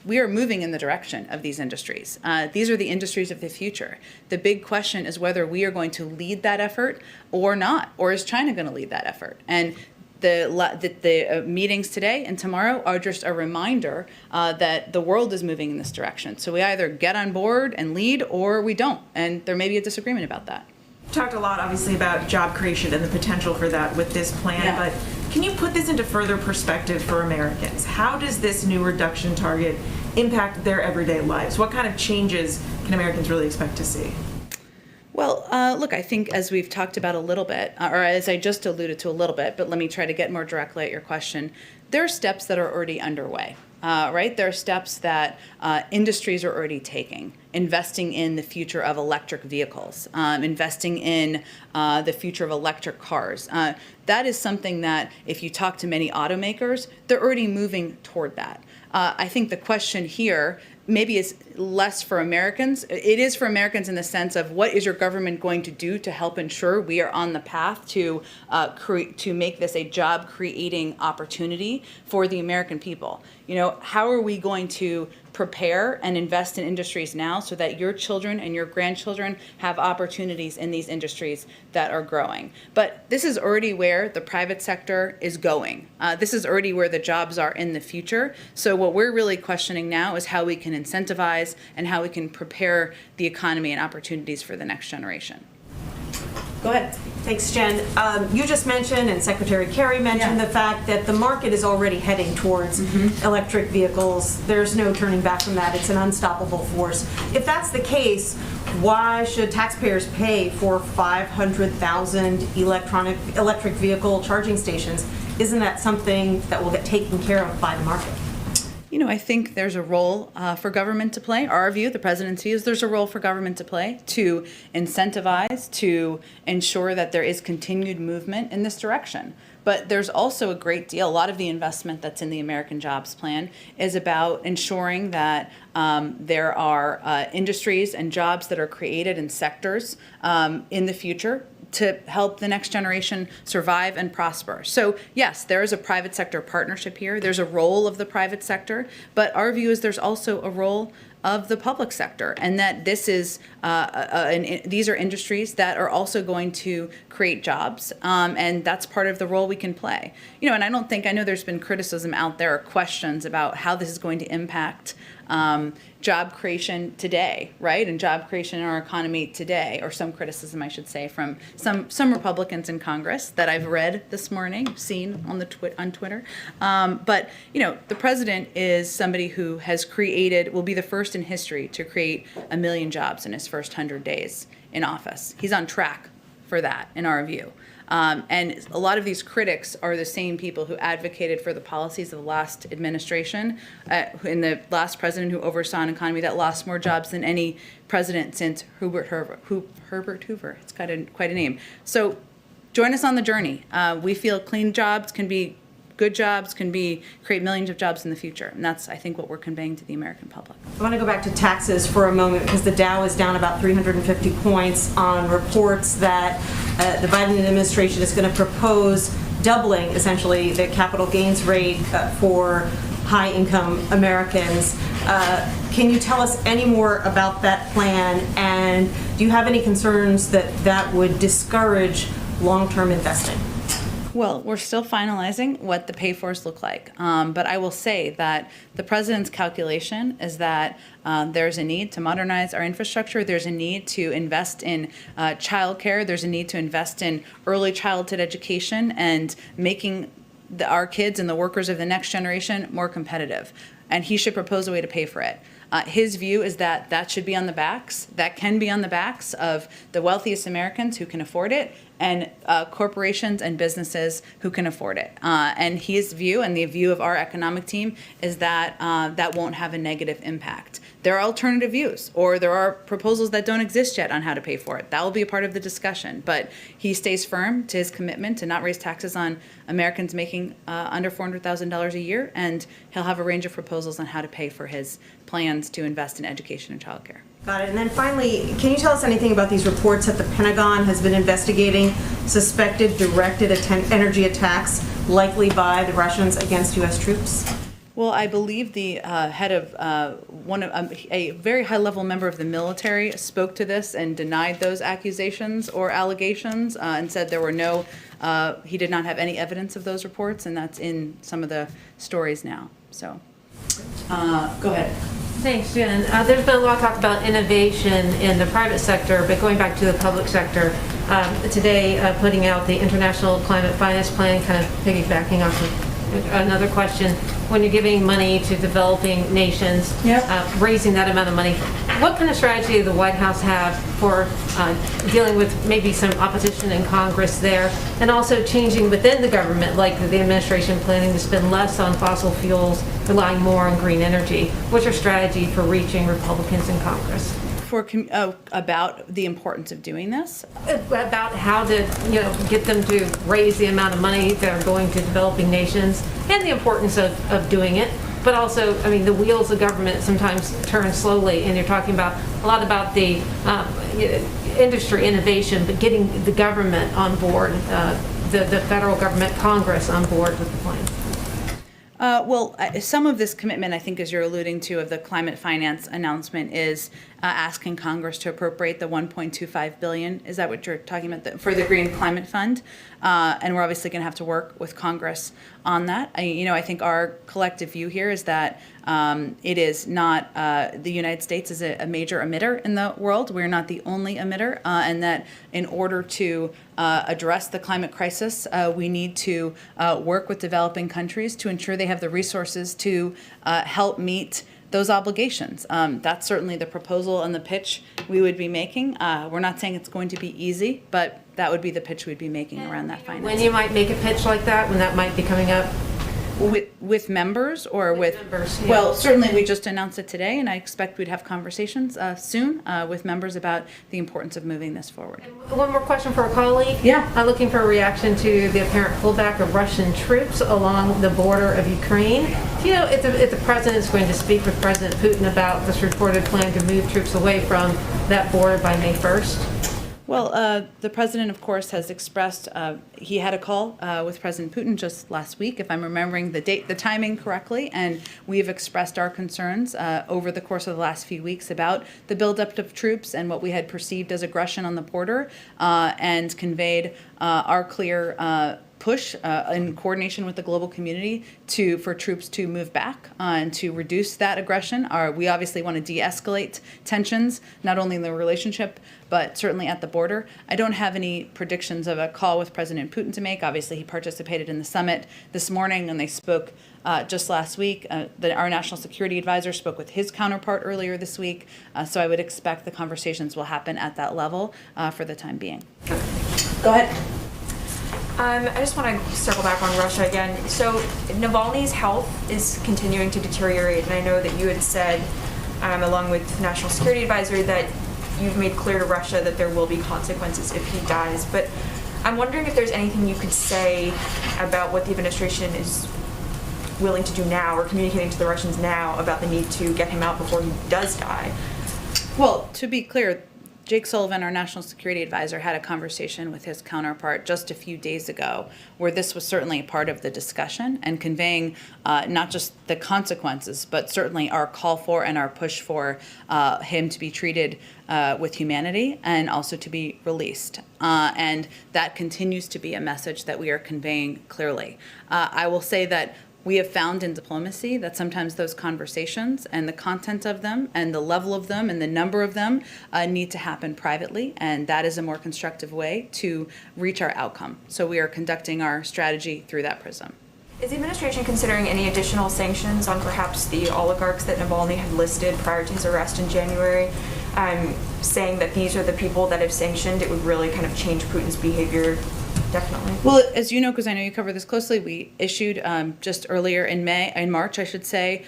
we are moving in the direction of these industries. These are the industries of the future. The big question is whether we are going to lead that effort or not, or is China going to lead that effort? And the meetings today and tomorrow are just a reminder that the world is moving in this direction. So we either get on board and lead, or we don't, and there may be a disagreement about that. Talked a lot, obviously, about job creation and the potential for that with this plan, but can you put this into further perspective for Americans? How does this new reduction target impact their everyday lives? What kind of changes can Americans really expect to see? Well, look, I think as we've talked about a little bit, or as I just alluded to a little bit, but let me try to get more directly at your question, there are steps that are already underway. Right? There are steps that industries are already taking, investing in the future of electric vehicles, investing in the future of electric cars. That is something that if you talk to many automakers, they're already moving toward that. I think the question here maybe is less for Americans. It is for Americans in the sense of what is your government going to do to help ensure we are on the path to make this a job creating opportunity for the American people. How are we going to prepare and invest in industries now so that your children and your grandchildren have opportunities in these industries that are growing. But this is already where the private sector is going. This is already where the jobs are in the future. So what we're really questioning now is how we can incentivize and how we can prepare the economy and opportunities for the next generation. Go ahead. Thanks, Jen. You just mentioned, and Secretary Kerry mentioned, Yeah. the fact that the market is already heading towards electric vehicles. There's no turning back from that. It's an unstoppable force. If that's the case, why should taxpayers pay for 500,000 electric vehicle charging stations? Isn't that something that will get taken care of by the market? You know, I think there's a role for government to play. Our view, the president's view, is there's a role for government to play to incentivize, to ensure that there is continued movement in this direction. But there's also a great deal, a lot of the investment that's in the American Jobs Plan is about ensuring that there are industries and jobs that are created in sectors in the future to help the next generation survive and prosper. So yes, there is a private sector partnership here. There's a role of the private sector, but our view is there's also a role of the public sector, and that this is these are industries that are also going to create jobs, and that's part of the role we can play. You know, and I know there's been criticism out there or questions about how this is going to impact job creation today, right? And job creation in our economy today, or some criticism, I should say, from some Republicans in Congress that I've read this morning, seen on on Twitter. But you know, the president is somebody who will be the first in history to create 1 million jobs in his first 100 days in office. He's on track for that, in our view. And a lot of these critics are the same people who advocated for the policies of the last administration, in the last president who oversaw an economy that lost more jobs than any president since Herbert Hoover. It's quite a name. So join us on the journey. We feel clean jobs can be good jobs, can create millions of jobs in the future. And that's, I think, what we're conveying to the American public. I want to go back to taxes for a moment because the Dow is down about 350 points on reports that the Biden administration is going to propose doubling, essentially, the capital gains rate for high-income Americans. Can you tell us any more about that plan? And do you have any concerns that that would discourage long-term investing? Well, we're still finalizing what the pay-fors look like. But I will say that the president's calculation is that there's a need to modernize our infrastructure. There's a need to invest in childcare. There's a need to invest in early childhood education and making our kids and the workers of the next generation more competitive. And he should propose a way to pay for it. His view is that can be on the backs of the wealthiest Americans who can afford it, and corporations and businesses who can afford it. And his view, and the view of our economic team, is that that won't have a negative impact. There are alternative views, or there are proposals that don't exist yet on how to pay for it. That will be a part of the discussion. But he stays firm to his commitment to not raise taxes on Americans making under $400,000 a year, and he'll have a range of proposals on how to pay for his plans to invest in education and childcare. Got it. And then finally, can you tell us anything about these reports that the Pentagon has been investigating suspected directed energy attacks likely by the Russians against U.S. troops? Well, I believe the head of a very high-level member of the military spoke to this and denied those accusations or allegations, and said there were he did not have any evidence of those reports, and that's in some of the stories now. So, go ahead. Thanks, Jen. There's been a lot of talk about innovation in the private sector, but going back to the public sector, today putting out the International Climate Finance Plan, kind of piggybacking off of another question, when you're giving money to developing nations, raising that amount of money, what kind of strategy does the White House have for dealing with maybe some opposition in Congress there, and also changing within the government, like the administration planning to spend less on fossil fuels, relying more on green energy? What's your strategy for reaching Republicans in Congress? About the importance of doing this? About how to, get them to raise the amount of money that are going to developing nations, and the importance of doing it. But also, the wheels of government sometimes turn slowly, and you're talking about a lot about the industry innovation, but getting the government on board, the federal government, Congress on board with the plan. Some of this commitment, I think, as you're alluding to, of the climate finance announcement is asking Congress to appropriate the $1.25 billion. Is that what you're talking about, for the Green Climate Fund? And we're obviously going to have to work with Congress on that. I think our collective view here is that it is not, the United States is a major emitter in the world. We're not the only emitter, and that in order to address the climate crisis, we need to work with developing countries to ensure they have the resources to help meet those obligations. That's certainly the proposal and the pitch we would be making. We're not saying it's going to be easy, but that would be the pitch we'd be making around that finance. When you might make a pitch like that, when that might be coming up? With members or with members, yeah. Well, certainly we just announced it today, and I expect we'd have conversations soon with members about the importance of moving this forward. One more question for a colleague. Yeah. I'm looking for a reaction to the apparent pullback of Russian troops along the border of Ukraine. Do you know if the president is going to speak with President Putin about this reported plan to move troops away from that border by May 1st? Well, the president, of course, has expressed, he had a call with President Putin just last week, if I'm remembering the timing correctly, and we have expressed our concerns over the course of the last few weeks about the buildup of troops and what we had perceived as aggression on the border, and conveyed our clear push in coordination with the global community for troops to move back and to reduce that aggression. We obviously want to de-escalate tensions, not only in the relationship, but certainly at the border. I don't have any predictions of a call with President Putin to make. Obviously, he participated in the summit this morning, and they spoke just last week. Our national security advisor spoke with his counterpart earlier this week, so I would expect the conversations will happen at that level for the time being. Go ahead. I just want to circle back on Russia again. So Navalny's health is continuing to deteriorate, and I know that you had said, along with National Security Advisor, that you've made clear to Russia that there will be consequences if he dies. But I'm wondering if there's anything you could say about what the administration is willing to do now, or communicating to the Russians now, about the need to get him out before he does die. Well, to be clear, Jake Sullivan, our national security advisor, had a conversation with his counterpart just a few days ago where this was certainly part of the discussion and conveying not just the consequences, but certainly our call for and our push for him to be treated with humanity and also to be released. And that continues to be a message that we are conveying clearly. I will say that we have found in diplomacy that sometimes those conversations and the content of them and the level of them and the number of them need to happen privately, and that is a more constructive way to reach our outcome. So we are conducting our strategy through that prism. Is the administration considering any additional sanctions on perhaps the oligarchs that Navalny had listed prior to his arrest in January, saying that these are the people that if sanctioned, it would really kind of change Putin's behavior? Definitely. Well, as you know, because I know you cover this closely, we issued just earlier in March, I should say,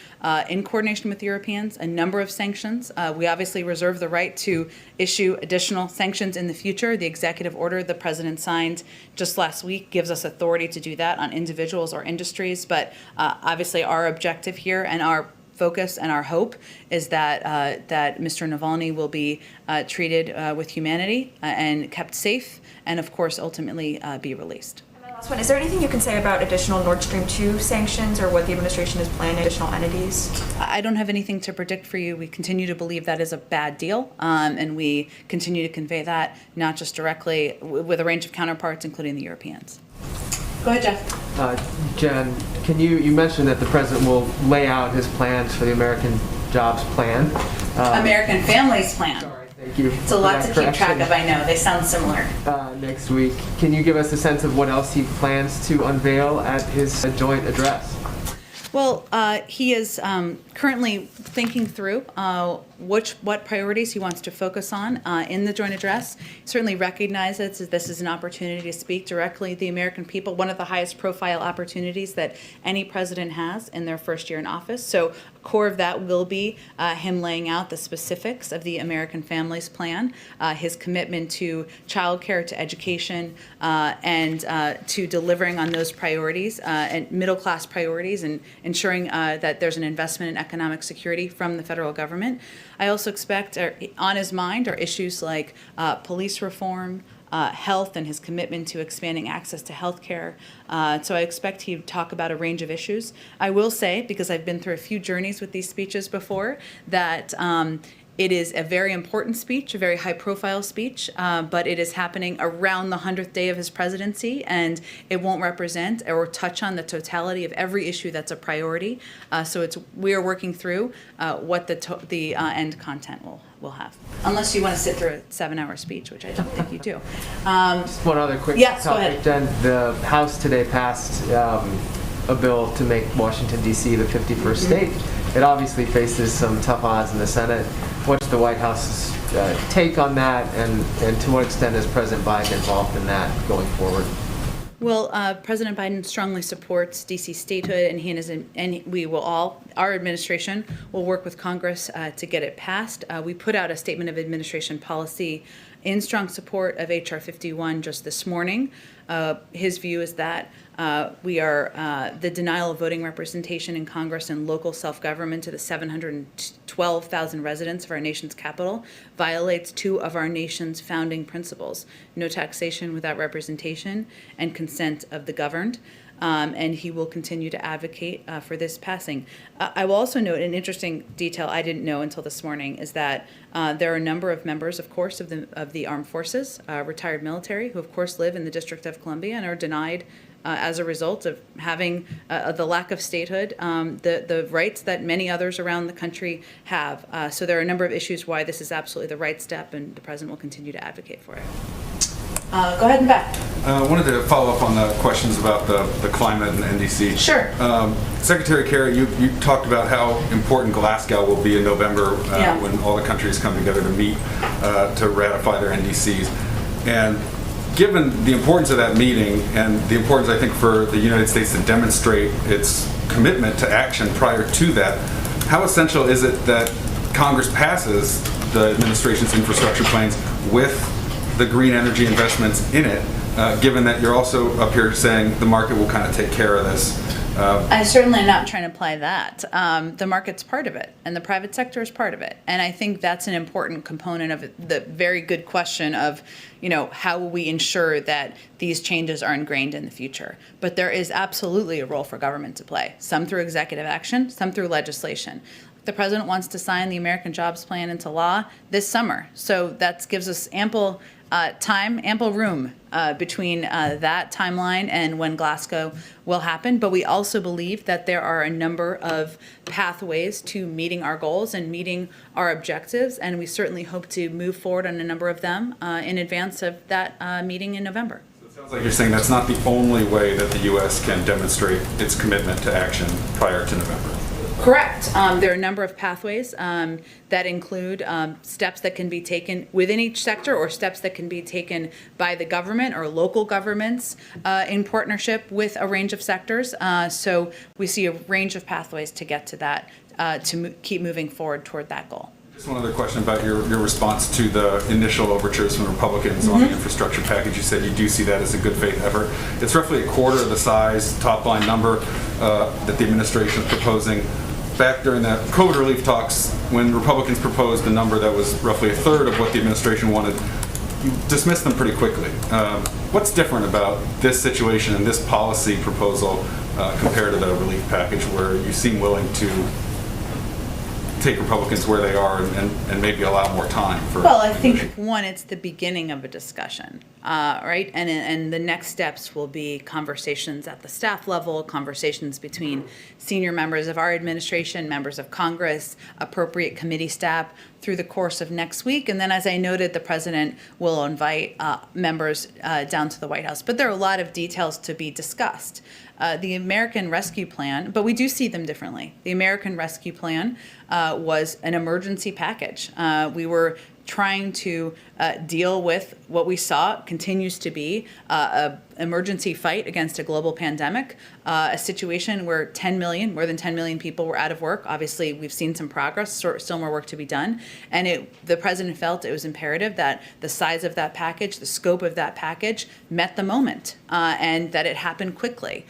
in coordination with Europeans, a number of sanctions. We obviously reserve the right to issue additional sanctions in the future. The executive order the president signed just last week gives us authority to do that on individuals or industries. But obviously our objective here and our focus and our hope is that that Mr. Navalny will be treated with humanity and kept safe, and of course ultimately be released. And my last one, is there anything you can say about additional Nord Stream 2 sanctions or what the administration is planning, additional entities? I don't have anything to predict for you. We continue to believe that is a bad deal, and we continue to convey that not just directly with a range of counterparts, including the Europeans. Go ahead, Jeff. Jen, you mentioned that the president will lay out his plans for the American Jobs Plan. American Families Plan. Sorry, thank you. It's a lot to keep track of, I know. They sound similar. Next week. Can you give us a sense of what else he plans to unveil at his joint address? Well, he is currently thinking through what priorities he wants to focus on in the joint address. He certainly recognizes that this is an opportunity to speak directly to the American people, one of the highest profile opportunities that any president has in their first year in office. So a core of that will be him laying out the specifics of the American Families Plan, his commitment to childcare, to education, and to delivering on those priorities and middle-class priorities, and ensuring that there's an investment in economic security from the federal government. I also expect on his mind are issues like police reform, health and his commitment to expanding access to health care. So I expect he'd talk about a range of issues. I will say, because I've been through a few journeys with these speeches before, that it is a very important speech, a very high-profile speech, but it is happening around the 100th day of his presidency, and it won't represent or touch on the totality of every issue that's a priority. So we are working through what the end content will have. Unless you want to sit through a 7-hour speech, which I don't think you do. Just one other quick Yes, go topic, ahead. Jen. The House today passed a bill to make Washington, D.C. the 51st state. It obviously faces some tough odds in the Senate. What's the White House's take on that, and to what extent is President Biden involved in that going forward? Well, President Biden strongly supports D.C. statehood, and we will our administration will work with Congress to get it passed. We put out a statement of administration policy in strong support of H.R. 51 just this morning. His view is that the denial of voting representation in Congress and local self-government to the 712,000 residents of our nation's capital violates two of our nation's founding principles: no taxation without representation and consent of the governed. And he will continue to advocate for this passing. I will also note an interesting detail I didn't know until this morning is that there are a number of members, of course, of the armed forces, retired military, who of course live in the District of Columbia and are denied as a result of having the lack of statehood, the rights that many others around the country have. So there are a number of issues why this is absolutely the right step, and the president will continue to advocate for it. Go ahead and back. I wanted to follow up on the questions about the climate and NDC. Sure. Secretary Kerry, you talked about how important Glasgow will be in November Yeah. when all the countries come together to meet to ratify their NDCs. And given the importance of that meeting and the importance, I think, for the United States to demonstrate its commitment to action prior to that, how essential is it that Congress passes the administration's infrastructure plans with the green energy investments in it, given that you're also up here saying the market will kind of take care of this? I certainly am not trying to apply that. The market's part of it, and the private sector is part of it. And I think that's an important component of the very good question of, how will we ensure that these changes are ingrained in the future? But there is absolutely a role for government to play, some through executive action, some through legislation. The president wants to sign the American Jobs Plan into law this summer. So that gives us ample time, ample room between that timeline and when Glasgow will happen. But we also believe that there are a number of pathways to meeting our goals and meeting our objectives. And we certainly hope to move forward on a number of them in advance of that meeting in November. So it sounds like you're saying that's not the only way that the U.S. can demonstrate its commitment to action prior to November. Correct. There are a number of pathways that include steps that can be taken within each sector or steps that can be taken by the government or local governments in partnership with a range of sectors. So we see a range of pathways to get to that, keep moving forward toward that goal. Just one other question about your response to the initial overtures from Republicans on the infrastructure package. You said you do see that as a good faith effort. It's roughly a quarter of the size, top line number that the administration is proposing. Back during the COVID relief talks, when Republicans proposed a number that was roughly a third of what the administration wanted, you dismissed them pretty quickly. What's different about this situation and this policy proposal compared to the relief package, where you seem willing to take Republicans where they are and maybe allow more time for? Well, I think, one, it's the beginning of a discussion, right? And the next steps will be conversations at the staff level, conversations between senior members of our administration, members of Congress, appropriate committee staff through the course of next week. And then, as I noted, the president will invite members down to the White House. But there are a lot of details to be discussed. The American Rescue Plan, but we do see them differently. The American Rescue Plan was an emergency package. We were trying to deal with what we saw continues to be a emergency fight against a global pandemic, a situation where more than 10 million people were out of work. Obviously, we've seen some progress, still more work to be done. And the president felt it was imperative that the size of that package, the scope of that package met the moment, and that it happened quickly.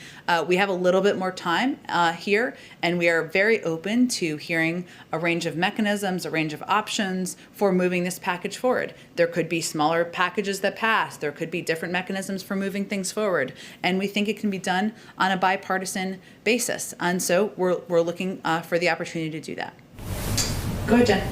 We have a little bit more time here, and we are very open to hearing a range of mechanisms, a range of options for moving this package forward. There could be smaller packages that pass. There could be different mechanisms for moving things forward. And we think it can be done on a bipartisan basis. And so we're looking for the opportunity to do that. Go ahead, Jen.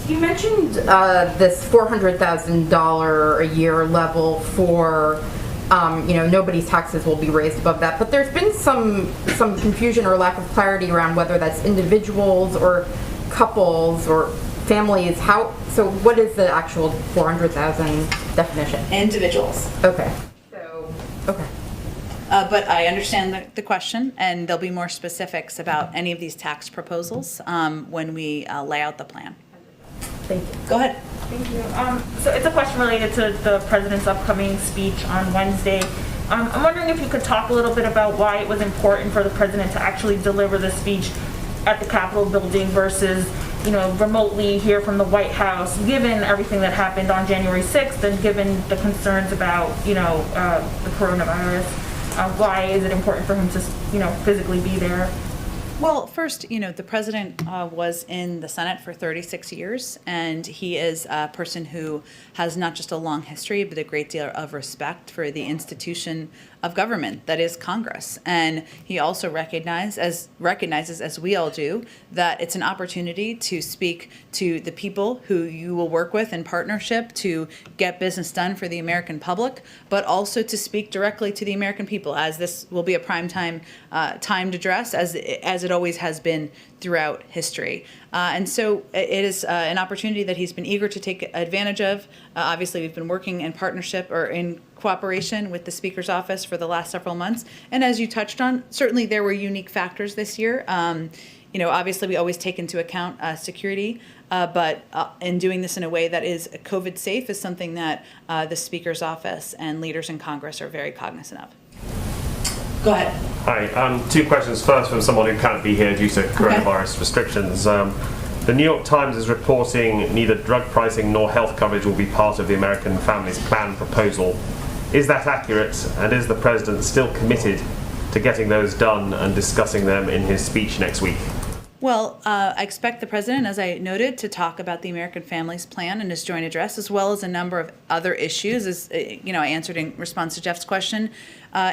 You mentioned this $400,000 a year level for, nobody's taxes will be raised above that. But there's been some confusion or lack of clarity around whether that's individuals or couples or families. So what is the actual 400,000 definition? Individuals. Okay. But I understand the question, and there'll be more specifics about any of these tax proposals when we lay out the plan. Thank you. Go ahead. Thank you. So it's a question related to the president's upcoming speech on Wednesday. I'm wondering if you could talk a little bit about why it was important for the president to actually deliver the speech at the Capitol building versus, remotely here from the White House, given everything that happened on January 6th and given the concerns about, the coronavirus. Why is it important for him to, physically be there? Well, first, the president was in the Senate for 36 years, and he is a person who has not just a long history, but a great deal of respect for the institution of government that is Congress. And he also recognizes, as we all do, that it's an opportunity to speak to the people who you will work with in partnership to get business done for the American public, but also to speak directly to the American people, as this will be a prime timed address, as it always has been throughout history. And so it is an opportunity that he's been eager to take advantage of. Obviously, we've been working in partnership or in cooperation with the Speaker's office for the last several months. And as you touched on, certainly there were unique factors this year. Obviously, we always take into account security, but in doing this in a way that is COVID safe is something that the Speaker's office and leaders in Congress are very cognizant of. Go ahead. Hi. Two questions. First, from someone who can't be here due to coronavirus restrictions. The New York Times is reporting neither drug pricing nor health coverage will be part of the American Families Plan proposal. Is that accurate? And is the president still committed to getting those done and discussing them in his speech next week? Well, I expect the president, as I noted, to talk about the American Families Plan in his joint address, as well as a number of other issues, as I answered in response to Jeff's question,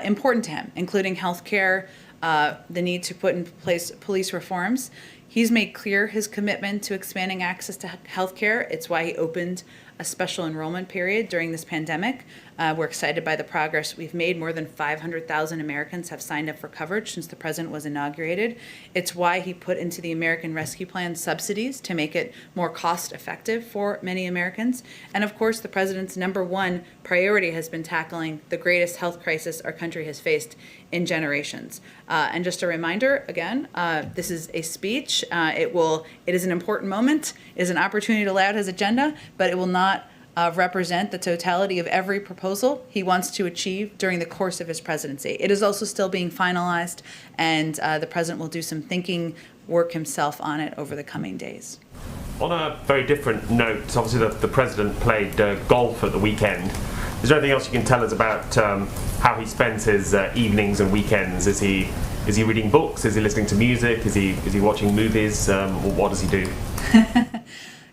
important to him, including health care, the need to put in place police reforms. He's made clear his commitment to expanding access to health care. It's why he opened a special enrollment period during this pandemic. We're excited by the progress we've made. More than 500,000 Americans have signed up for coverage since the president was inaugurated. It's why he put into the American Rescue Plan subsidies to make it more cost effective for many Americans. And of course, the president's number one priority has been tackling the greatest health crisis our country has faced in generations. And just a reminder, again, this is a speech. It is an important moment, it is an opportunity to lay out his agenda, but it will not represent the totality of every proposal he wants to achieve during the course of his presidency. It is also still being finalized, and the president will do some thinking work himself on it over the coming days. On a very different note, obviously the president played golf at the weekend. Is there anything else you can tell us about how he spends his evenings and weekends? Is he reading books? Is he listening to music? Is he watching movies? What does he do?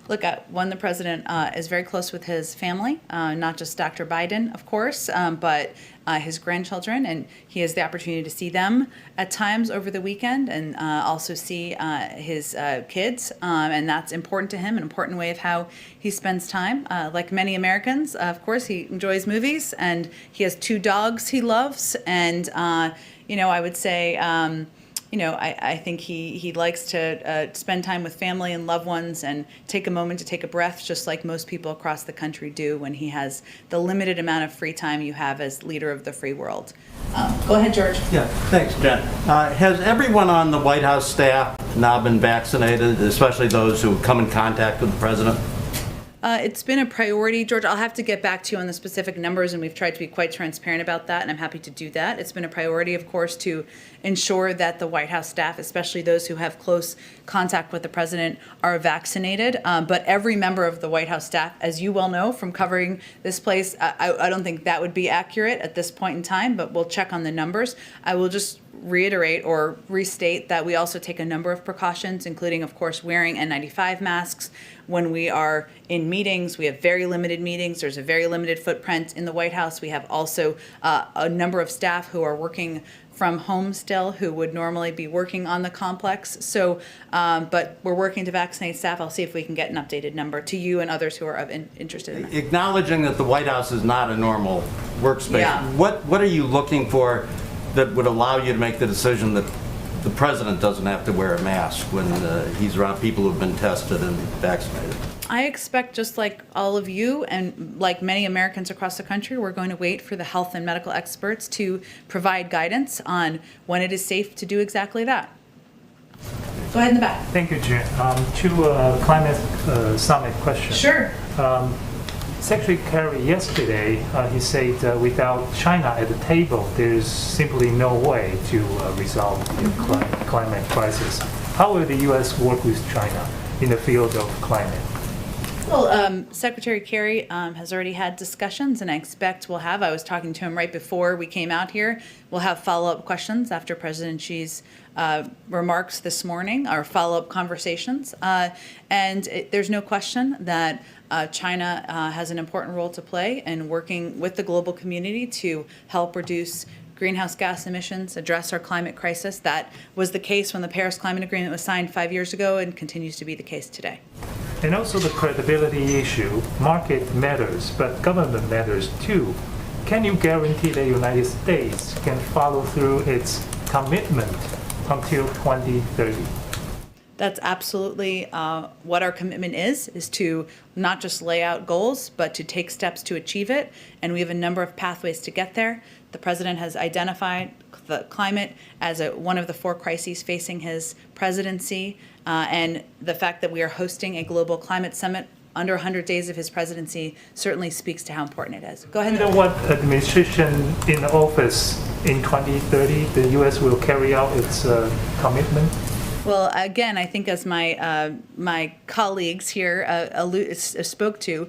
Look, the president is very close with his family, not just Dr. Biden, of course, but his grandchildren, and he has the opportunity to see them at times over the weekend and also see his kids, and that's important to him, an important way of how he spends time. Like many Americans, of course, he enjoys movies, and he has 2 dogs he loves, and I would say I think he likes to spend time with family and loved ones and take a moment to take a breath, just like most people across the country do when he has the limited amount of free time you have as leader of the free world. Go ahead, George. Yeah, thanks, Jen. Has everyone on the White House staff now been vaccinated, especially those who come in contact with the president? It's been a priority, George. I'll have to get back to you on the specific numbers, and we've tried to be quite transparent about that, and I'm happy to do that. It's been a priority, of course, to ensure that the White House staff, especially those who have close contact with the president, are vaccinated. But every member of the White House staff, as you well know from covering this place, I don't think that would be accurate at this point in time, but we'll check on the numbers. I will just reiterate or restate that we also take a number of precautions, including, of course, wearing N95 masks when we are in meetings. We have very limited meetings. There's a very limited footprint in the White House. We have also a number of staff who are working from home still, who would normally be working on the complex. So, but we're working to vaccinate staff. I'll see if we can get an updated number to you and others who are interested in that. Acknowledging that the White House is not a normal workspace, Yeah. what are you looking for that would allow you to make the decision that the president doesn't have to wear a mask when he's around people who've been tested and vaccinated? I expect, just like all of you and like many Americans across the country, we're going to wait for the health and medical experts to provide guidance on when it is safe to do exactly that. Go ahead in the back. Thank you, Jen. Two climate summit questions. Sure. Secretary Kerry yesterday, he said without China at the table, there's simply no way to resolve the climate crisis. How will the U.S. work with China in the field of climate? Well, Secretary Kerry has already had discussions, and I expect we'll have. I was talking to him right before we came out here. We'll have follow-up questions after President Xi's remarks this morning, our follow-up conversations. There's no question that China has an important role to play in working with the global community to help reduce greenhouse gas emissions, address our climate crisis. That was the case when the Paris Climate Agreement was signed 5 years ago and continues to be the case today. And also the credibility issue. Market matters, but government matters too. Can you guarantee the United States can follow through its commitment until 2030? That's absolutely what our commitment is to not just lay out goals, but to take steps to achieve it. And we have a number of pathways to get there. The president has identified the climate as one of the 4 crises facing his presidency. And the fact that we are hosting a global climate summit under 100 days of his presidency certainly speaks to how important it is. Go ahead. You know what administration in office in 2030, the U.S. will carry out its commitment? Well, again, I think as my colleagues here spoke to,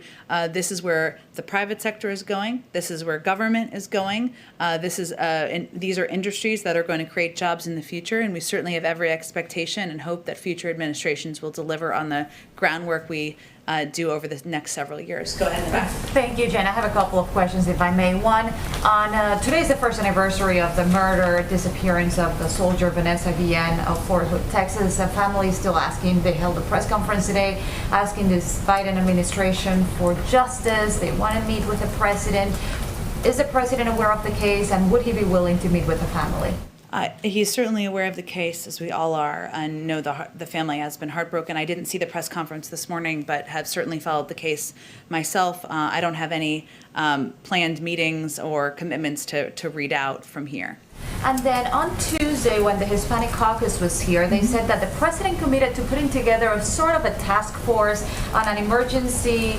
this is where the private sector is going. This is where government is going. These are industries that are going to create jobs in the future, and we certainly have every expectation and hope that future administrations will deliver on the groundwork we do over the next several years. Go ahead, Beth. Thank you, Jen. I have a couple of questions, if I may. One, on today's the first anniversary of the murder, disappearance of the soldier Vanessa Guillen of Fort Hood, Texas. The family is still asking. They held a press conference today asking this Biden administration for justice. They want to meet with the president. Is the president aware of the case, and would he be willing to meet with the family? He's certainly aware of the case, as we all are, and know the family has been heartbroken. I didn't see the press conference this morning, but have certainly followed the case myself. I don't have any planned meetings or commitments to read out from here. And then on Tuesday, when the Hispanic Caucus was here, they said that the president committed to putting together a sort of a task force on an emergency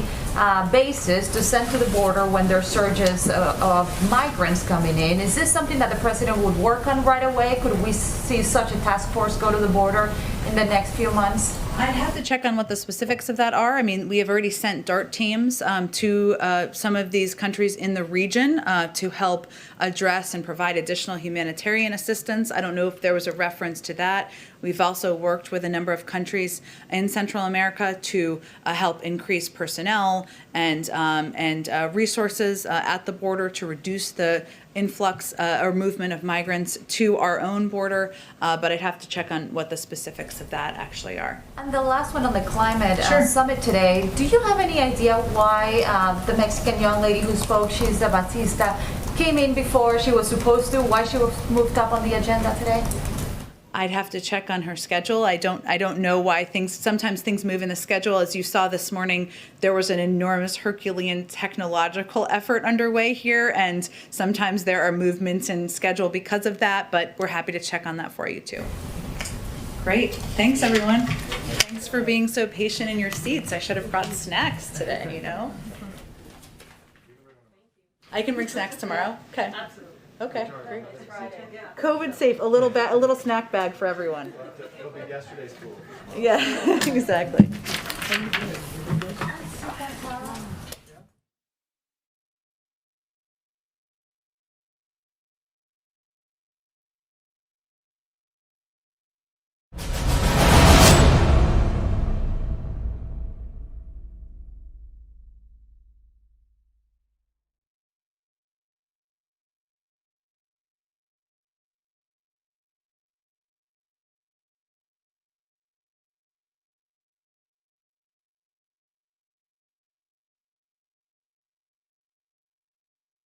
basis to send to the border when there are surges of migrants coming in. Is this something that the president would work on right away? Could we see such a task force go to the border in the next few months? I'd have to check on what the specifics of that are. I mean, we have already sent DART teams to some of these countries in the region to help address and provide additional humanitarian assistance. I don't know if there was a reference to that. We've also worked with a number of countries in Central America to help increase personnel and resources at the border to reduce the influx or movement of migrants to our own border, but I'd have to check on what the specifics of that actually are. And the last one on the climate Sure. summit today, do you have any idea why the Mexican young lady who spoke, Xiza Batista, came in before she was supposed to, why she was moved up on the agenda today? I'd have to check on her schedule. I don't know why sometimes things move in the schedule. As you saw this morning, there was an enormous Herculean technological effort underway here, and sometimes there are movements in schedule because of that, but we're happy to check on that for you too. Great. Thanks, everyone. Thanks for being so patient in your seats. I should have brought snacks today, you know? I can bring snacks tomorrow? Okay. Okay, great. COVID safe, a little snack bag for everyone. It'll be yesterday's food. Yeah, exactly.